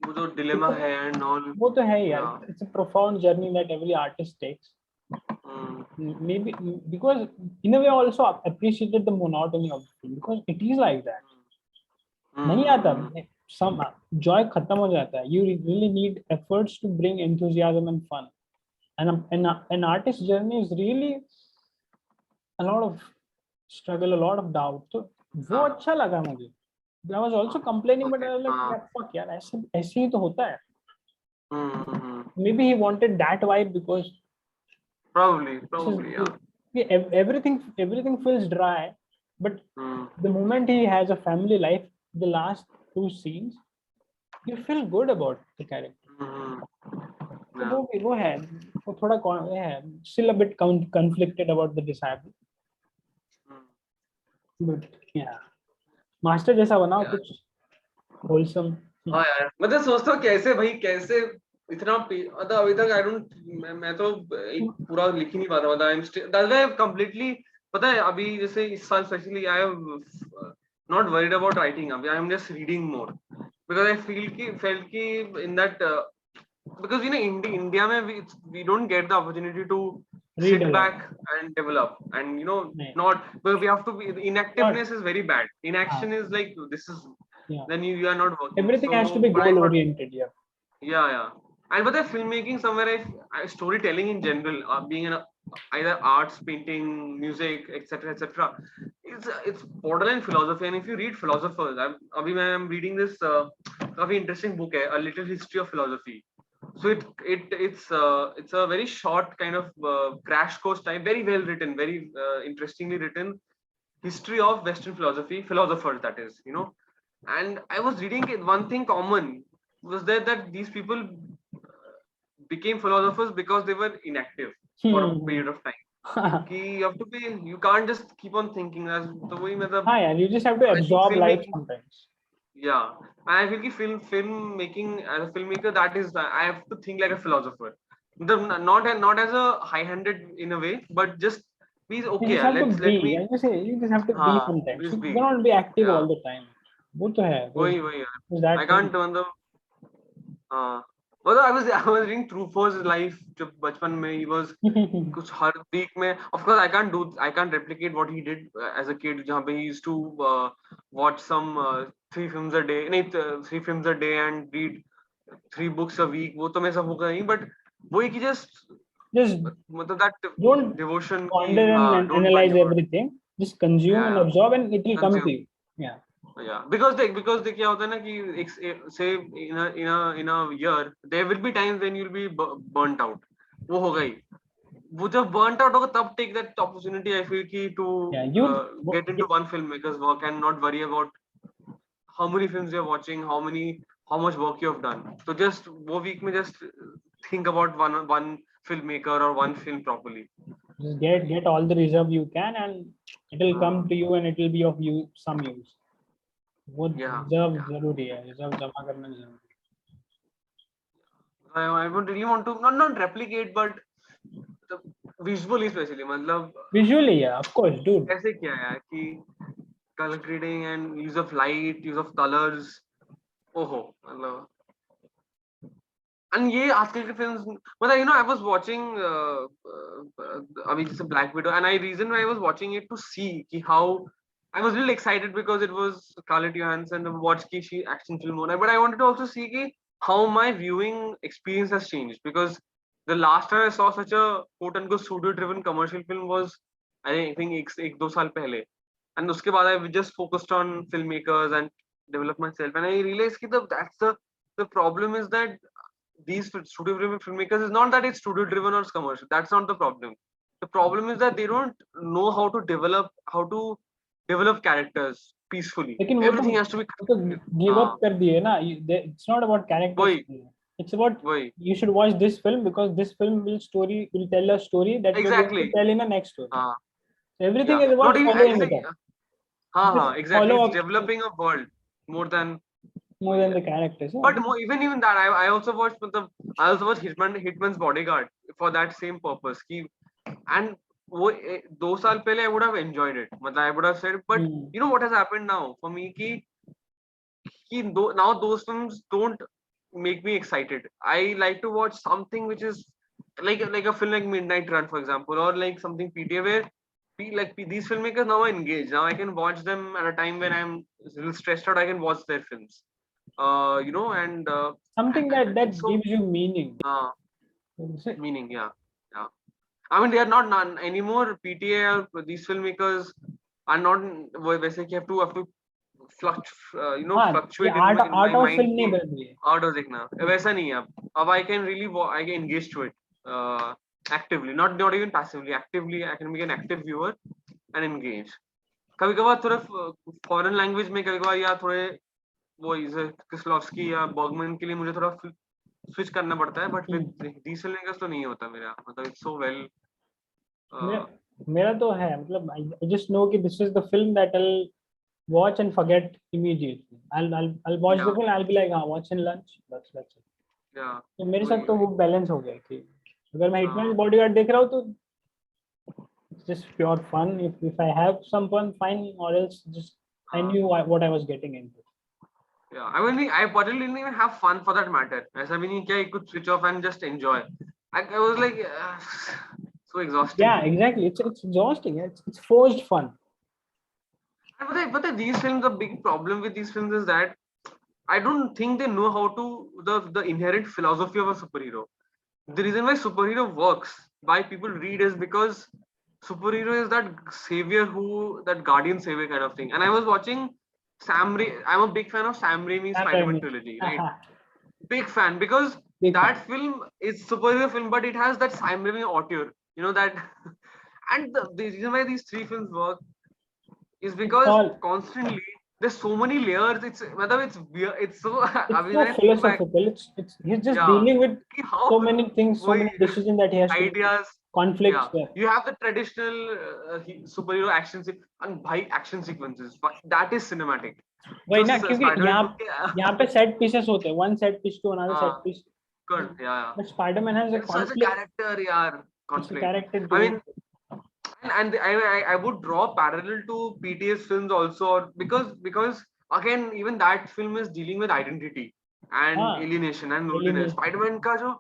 वो जो dilemma है and all. वो तो है यार. It's a profound journey that every artist takes. Maybe because in a way also appreciated the monotony of the film because it is like that. नहीं आता. Some joy खत्म हो जाता है. You really need efforts to bring enthusiasm and fun. And an artist's journey is really a lot of struggle, a lot of doubt. तो वो अच्छा लगा मुझे. I was also complaining, but I was like, fuck यार, ऐसे ही तो होता है. Maybe he wanted that vibe because probably yeah. Everything feels dry, but the moment he has a family life, the last 2 scenes, you feel good about the character. वो है, वो थोड़ा है, still a bit conflicted about the Disciple. But yeah, master जैसा बनाओ कुछ wholesome. हाँ यार, मतलब सोचता हूँ कैसे इतना मतलब अभी तक आई डोंट मैं तो एक पूरा लिख ही नहीं पाता. मतलब दैट्स व्हाई कंप्लीटली पता है अभी जैसे इस साल specially I have not worried about writing up. I'm just reading more because I felt ki in that because you know India mein we don't get the opportunity to Read sit a lot. back and develop, and you know Right. not, but we have to be, inactiveness Not, is very bad. Inaction is like this is yeah. then you are not working. Everything So has to be but I goal thought, oriented. Yeah. yeah. And but the filmmaking somewhere, storytelling in general, being an either arts, painting, music, etc. It's borderline philosophy. And if you read philosophers, I'm reading this काफी interesting book है, A Little History of Philosophy. So it's a very short kind of crash course type, very well written, very interestingly written history of Western philosophy, philosophers that is, you know. And I was reading it, one thing common was there that these people became philosophers because they were inactive for a period of time. कि you have to be, you can't just keep on thinking as तो वही मतलब हाँ यार, you just have to I think absorb life filmmaking, sometimes. yeah, and I feel कि film making as a filmmaker, that is I have to think like a philosopher, not as a high-handed in a way, but just be You okay, just have to let be. me, I just say you just have to be हाँ sometimes. just You be, cannot be active yeah, all the time. वो तो है. वही There's I that can't thing. मतलब हाँ मतलब I was reading Truffaut's life जब बचपन में he was कुछ हर week में, of course I can't replicate what he did as a kid, जहाँ पे he used to watch some 3 films a day, नहीं 3 films a day and read 3 books a week, वो तो मेरे से होगा नहीं, but वो एक just Just मतलब that don't devotion की, ponder and हाँ don't analyze control, everything. Just consume and yeah, absorb, and it will come to consume, you. Yeah. yeah, because they क्या होता है ना कि say in a year there will be times when you'll be burnt out, वो होगा ही, वो जब burnt out होगा तब take that opportunity I feel कि to Yeah. You. get into one filmmaker's work and not worry about how many films you're watching, how much work you have done. So just वो week में just think about one filmmaker or one film properly. Just get all the reserve you can, and it will come to you, and it will be of some use. वो Yeah, reserve yeah. जरूरी है. Reserve जमा करना जरूरी I would really want to not replicate, but the visually especially मतलब है. Visually, yeah, of course, dude. कैसे किया यार कि color grading and use of light, use of colors, ओहो मतलब, and ये आजकल के films मतलब you know I was watching अभी जैसे Black Widow, and I reason why I was watching it to see कि how I was really excited because it was Scarlett Johansson, watch की she action film होना है, but I wanted to also see कि how my viewing experience has changed, because the last time I saw such a quote unquote studio driven commercial film was I think एक 2 साल पहले, and उसके बाद I just focused on filmmakers and develop myself, and I realized कि the problem is that these studio driven filmmakers is not that it's studio driven or it's commercial. That's not the problem. The problem is that they don't know how to develop characters peacefully. लेकिन Everything has to be वो तो give up हाँ कर दिए ना. It's not about characters. वही It's about वही you should watch this film because this film will tell a story that we're going to exactly tell in the next story. हाँ So everything yeah, is about not even following it like up. Just हाँ exactly, follow it's up developing a world more than more than the characters. Yeah. but more, even that I also watched Hitman's Bodyguard for that same purpose कि, and वो 2 साल पहले I would have enjoyed it, मतलब I would have said, but you know what has happened now for me कि now those films don't make me excited. I like to watch something which is like a film like Midnight Run, for example, or like something PTA where these filmmakers now are engaged. Now I can watch them at a time when I'm a little stressed out. I can watch their films, you know, and Something that it's so gives you meaning. meaning, yeah, yeah. I mean, they are not none anymore. PTA or these filmmakers are not वैसे कि have to you know हाँ, ये fluctuate in my art और mind film नहीं कि बन रही है. art और देखना वैसा नहीं है अब I can really I can engage to it actively, not even passively, actively I can be an active viewer and engage. कभी कभार थोड़ा foreign language में कभी कभार या थोड़े वो किस्लोव्स्की या बर्गमैन के लिए मुझे थोड़ा स्विच करना पड़ता है, बट विद these filmmakers तो नहीं होता मेरा, मतलब it's so well मेरा तो है, मतलब I just know कि this is the film that I'll watch and forget immediately. I'll watch the film. I'll be like, हाँ, watch in lunch. That's it. yeah तो मेरे साथ तो वो बैलेंस हो गया कि अगर मैं हिटमैन हाँ बॉडीगार्ड देख रहा हूँ तो it's just pure fun. If I have some fun, fine, or else just I knew what I was getting into. Yeah, I mean, I particularly didn't even have fun for that matter. ऐसा भी नहीं किया, I could switch off and just enjoy. I was like, so exhausting. Yeah, exactly. It's exhausting. It's forced fun. But these films, the big problem with these films is that I don't think they know how to the inherent philosophy of a superhero. The reason why superhero works, why people read, is because superhero is that savior that guardian savior kind of thing. And I was watching I'm a big fan of Sam Raimi's Sam Spider-Man Raimi. trilogy, right? Big fan because Big that fan. film is superhero film, but it has that Sam Raimi auteur, that. And the reason why these three films work is It's because all. constantly there's so many layers. Whether it's weird, it's so. I It's mean, so when I think back, philosophical. It's he's just yeah, dealing with how so many things, so we many decisions that he has to make, ideas. conflicts. Yeah, you have the traditional superhero and by action sequences, but that is cinematic. वही ना, क्योंकि Spider-Man यहाँ 2 के, यहाँ पे set pieces होते हैं, one set piece to another set हाँ, piece. good, yeah. But Spider-Man has a It's such a conflict. character, yeah, It's a conflict. character I driven. mean, and I would draw parallel to PTS films also, because again, even that film is dealing with identity and हाँ, alienation and loneliness. alienation. Spider-Man का जो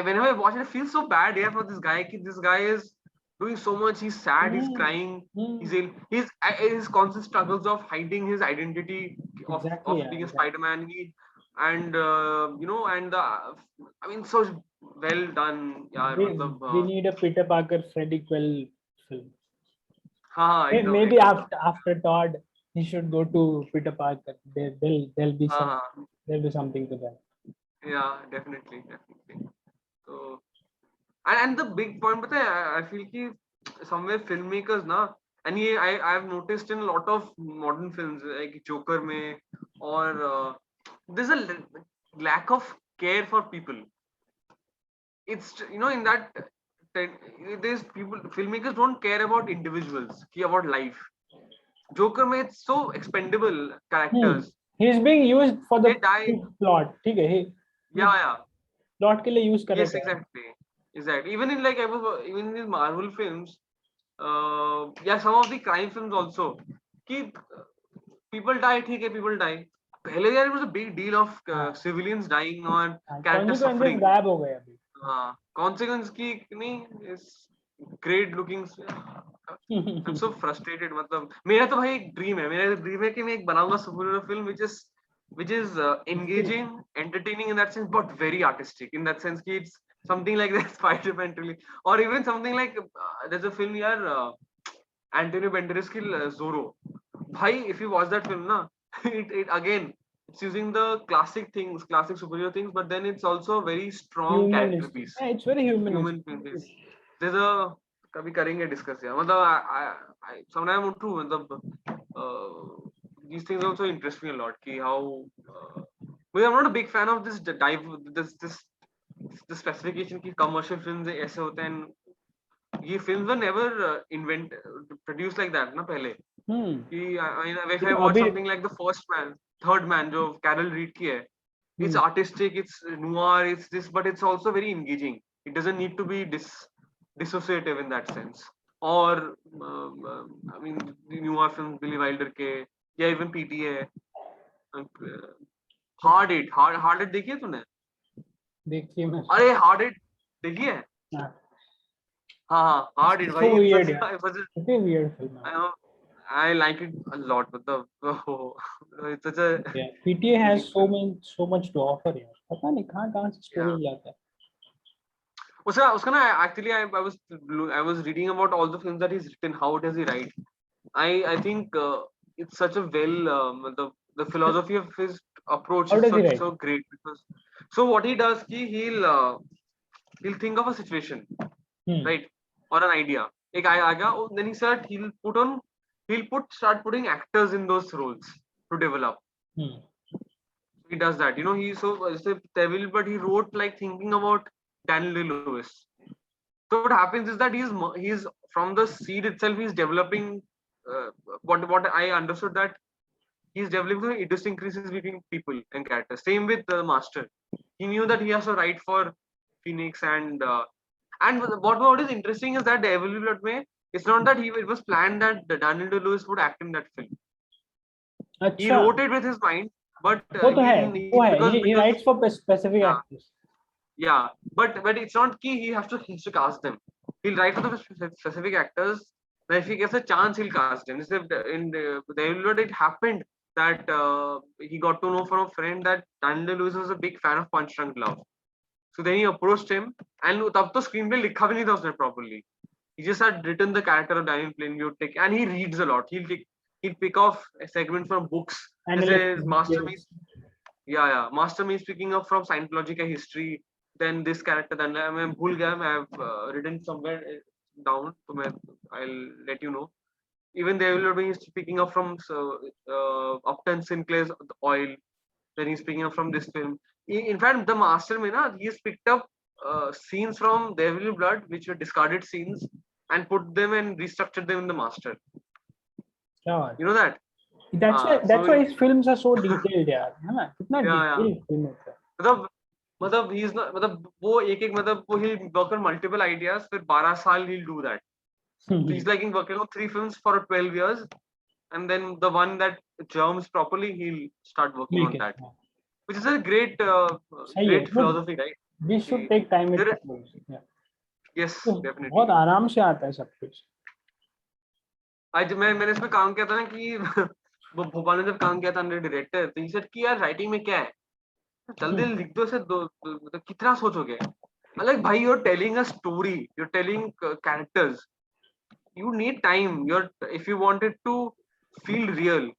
whenever I watch it, I feel so bad, yeah, for this guy. This guy is doing so much. He's sad. He's crying. He's ill. His constant struggles of hiding his identity Exactly, of being a exactly. Spider-Man. And and I mean, so well done. Yeah, We need a Peter Parker Freddy Quill film. Maybe एकदम. after Todd, he should go to Peter Parker. There'll be something to that. Yeah, definitely. So and the big point, but I feel कि somewhere filmmakers na, and I've noticed in a lot of modern films like Joker में, or there's a lack of care for people. It's in that there's people, filmmakers don't care about individuals, about life. Joker में, it's so expendable characters. He's being used for the They die. plot. ठीक है, Yeah. plot के लिए use कर Yes, रहे थे. exactly. Even in even in these Marvel films, yeah, some of the crime films also. Ki people die, ठीक है, people die. पहले यार, it was a big deal of civilians dying or characters suffering. गायब हो गए अभी. Consequence की नहीं is great looking. I'm so frustrated. मतलब मेरा तो भाई एक ड्रीम है कि मैं एक बनाऊंगा super film which is engaging, entertaining in that sense, but very artistic in that sense. Ki it's something like that Spider-Man really, or even something like there's a film here, Antonio Banderas ki Zorro. Bhai, if you watch that film, na, it again, it's using the classic superhero things, but then it's also a very strong character piece. Yeah, it's very Human piece. There's a कभी करेंगे discuss यार. मतलब I sometimes too, मतलब these things also interest me a lot. Ki how but I'm not a big fan of this this specification कि commercial films ऐसे होते हैं. ये films were never produced like that ना पहले. I mean, if I watch something like The First Man, Third Man, जो Carol Reed की है, it's artistic, it's noir, it's this, but it's also very engaging. It doesn't need to be dissociative in that sense. Or I mean, the noir films, Billy Wilder के, या even PTA. Hard Hit देखी है तूने? देखी है मैं. अरे Hard Hit देखी है? हाँ, Hard Hit भाई. So weird, it's a weird film. I like it a lot, but it's such a PTA has so much to offer यार. पता नहीं कहाँ से story लाता है. उसका ना, actually I was reading about all the films that he's written. How does he write? I think it's such a the philosophy of his approach is so great, because so what he does, he'll think of a situation, right, or an idea. Then he said he'll start putting actors in those roles to develop. He does that. He's so devil, but he wrote like thinking about Daniel Day-Lewis. So what happens is that he's from the seed itself, he's developing what I understood, that he's developing the idiosyncrasies between people and characters. Same with the Master. He knew that he has to write for Phoenix, and what is interesting is that the Evil Blood May, it's not that it was planned that Daniel Day-Lewis would act in that film. He अच्छा, wrote it with his mind, but वो तो है, because he writes for specific yeah, actors. yeah, but it's not key. He has to cast them. He'll write for the specific actors. Then if he gets a chance, he'll cast them. In the Blood, it happened that he got to know from a friend that Daniel Lewis was a big fan of Punch Drunk Love. So then he approached him, and तब तो screenplay लिखा भी नहीं था उसने properly. He just had written the character of Daniel Plainview, and he reads a lot. He'll pick off a segment from books. And This like, is Master Me. Yeah. Master Me speaking of from Scientology का history. Then this character, then मैं भूल गया, I have written somewhere down. तो मैं I'll let you know. Even they will be speaking of from Upton Sinclair's Oil. Then he's speaking of from this film. In fact, the Master में ना, he's picked up scenes from Devil Blood, which were discarded scenes, and put them and restructured them in the Master. God. You know that? That's why his films are so detailed, यार, है ना? कितना detailed film होता है. मतलब he is not, मतलब वो एक मतलब वो he'll work on multiple ideas, फिर 12 साल he'll do that. So he's like working on 3 films for 12 years, and then the one that germs properly, he'll start working on that. Which is a great great philosophy, right? We should take time with films. Yeah. Yes, definitely. बहुत आराम से आता है सब कुछ. आज मैंने इसमें काम किया था ना कि वो भोपाल में जब काम किया था अंडर डायरेक्टर, तो he said कि यार राइटिंग में क्या है, जल्दी लिख दो इसे, मतलब कितना सोचोगे. Like भाई, you're telling a story, you're telling characters, you need time. If you want it to feel real,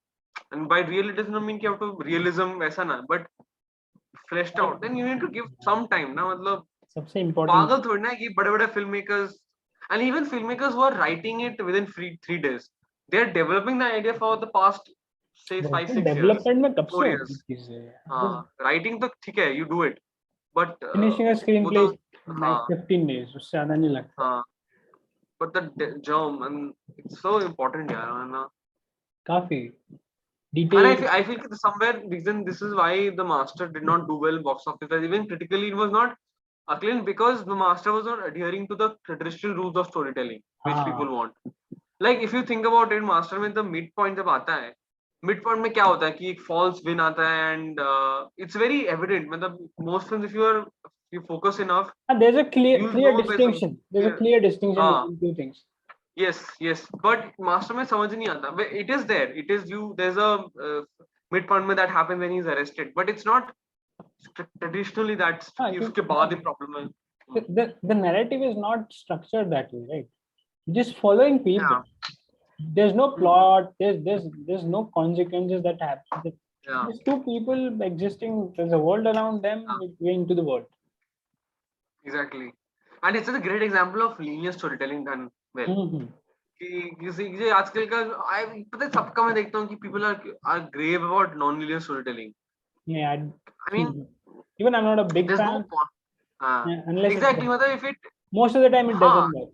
and by real it does not mean कि आप तो realism वैसा ना, but fleshed out, then you need to give some time ना. मतलब सबसे important पागल थोड़ी ना कि बड़े-बड़े filmmakers, and even filmmakers who are writing it within 3 days, they are developing the idea for the past say 5-6 years. development में कब 4 से years. होती चीजें. हाँ, writing तो ठीक है, you do it, but finishing a वो screenplay तो हाँ 15 days, उससे ज्यादा नहीं लगता. हाँ, but the germ, and it's so important यार, है ना. काफी And detailed. I feel that somewhere reason this is why the Master did not do well box office. Even critically, it was not acclaimed because the Master was not adhering to the traditional rules of storytelling which people want. Like if you think about it, Master में the midpoint जब आता है, midpoint में क्या होता है कि एक false win आता है, and it's very evident. मतलब most films, if you focus enough, There's a clear you'll clear know distinction. There's a clear distinction between two things. Yes, but Master में समझ नहीं आता. But it is there. It is you. There's a midpoint में that happens when he's arrested, but it's not traditionally that उसके बाद ही problem है. The narrative is not structured that way, right? Just following people. Yeah. There's no plot. There's no consequences that happen. Yeah. There's two people existing. There's a world around them. We're into the world. Exactly, and it's a great example of linear storytelling done well. कि किसी आजकल का पता है सबका मैं देखता हूँ कि people are grave about non-linear storytelling. Yeah, I mean, even I'm not a big there's fan. No unless exactly, मतलब if it most of the time it doesn't work.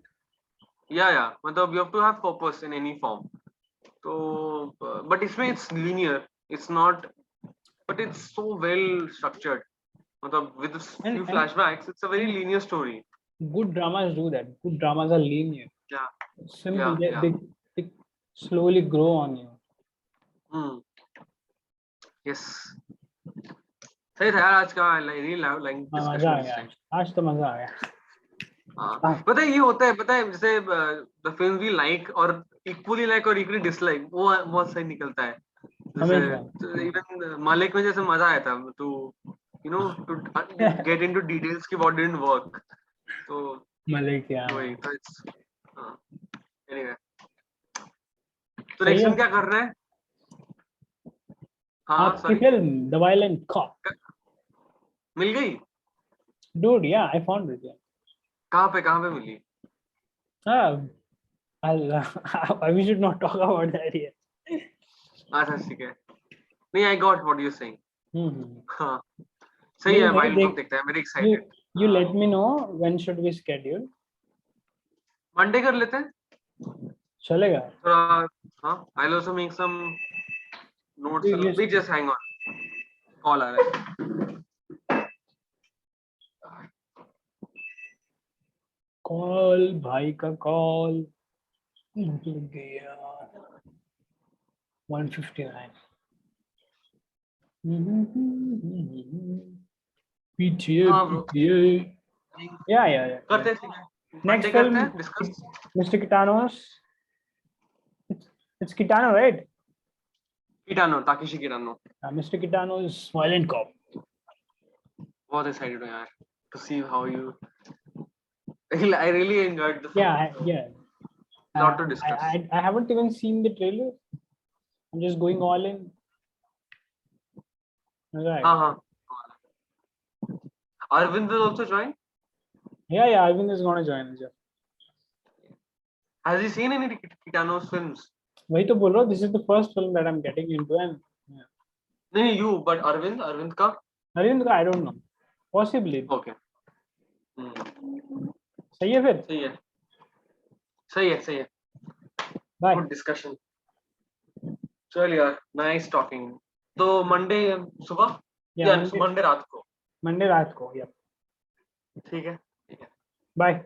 Yeah, मतलब you have to have purpose in any form. So, but इसमें it's linear. It's not, but it's so well structured. मतलब with a few flashbacks, it's a very linear story. Good dramas do that. Good dramas are linear. Yeah. It's simple. They slowly grow on you. Yes. सही था यार आज का really like discussion. आज तो मजा आ गया. पता है ये होता है, पता है जैसे the films we like or equally like or equally dislike, वो बहुत सही निकलता है. जैसे even मालिक में जैसे मजा आया था to get into details कि what didn't work. तो मालिक यार. वही तो it's anyway. तो next film क्या कर रहे हैं? हाँ आपकी फिल्म The Violent Cop मिल गई? Dude, yeah, I found it. Yeah. कहाँ पे मिली? We should not talk about that yet. अच्छा ठीक है. नहीं, I got what you're saying. हाँ सही है. Violent Cop देखते हैं. Very excited. You let me know when should we schedule. Monday कर लेते हैं. चलेगा. हाँ, I'll also make some notes. Wait, just hang on. Call आ रहा है. Call भाई का call. भूख लग गई यार. 159. PTA, हाँ ब्रो, PTA. Yeah. करते हैं Next मंडे करते film, हैं discuss. Mr. Kitano's. It's Kitano, right? Kitano, Takeshi Kitano. Mr. Kitano's Violent Cop. बहुत excited हूँ यार to see how you. I really enjoyed the film. Yeah. Lot to discuss. I haven't even seen the trailer. I'm just going all in. Right. हाँ. Arvind will also join. Yeah. Arvind is gonna join. Has he seen any Kitano's films? वही तो बोल रहा हूँ. This is the first film that I'm getting into, and नहीं, you, but Arvind का. Arvind, I don't know. Possibly. Okay. सही है फिर. सही है. Bye. Good discussion. चल यार, nice talking. तो Monday सुबह या Monday रात को. Monday रात को. Yeah. ठीक है. Bye.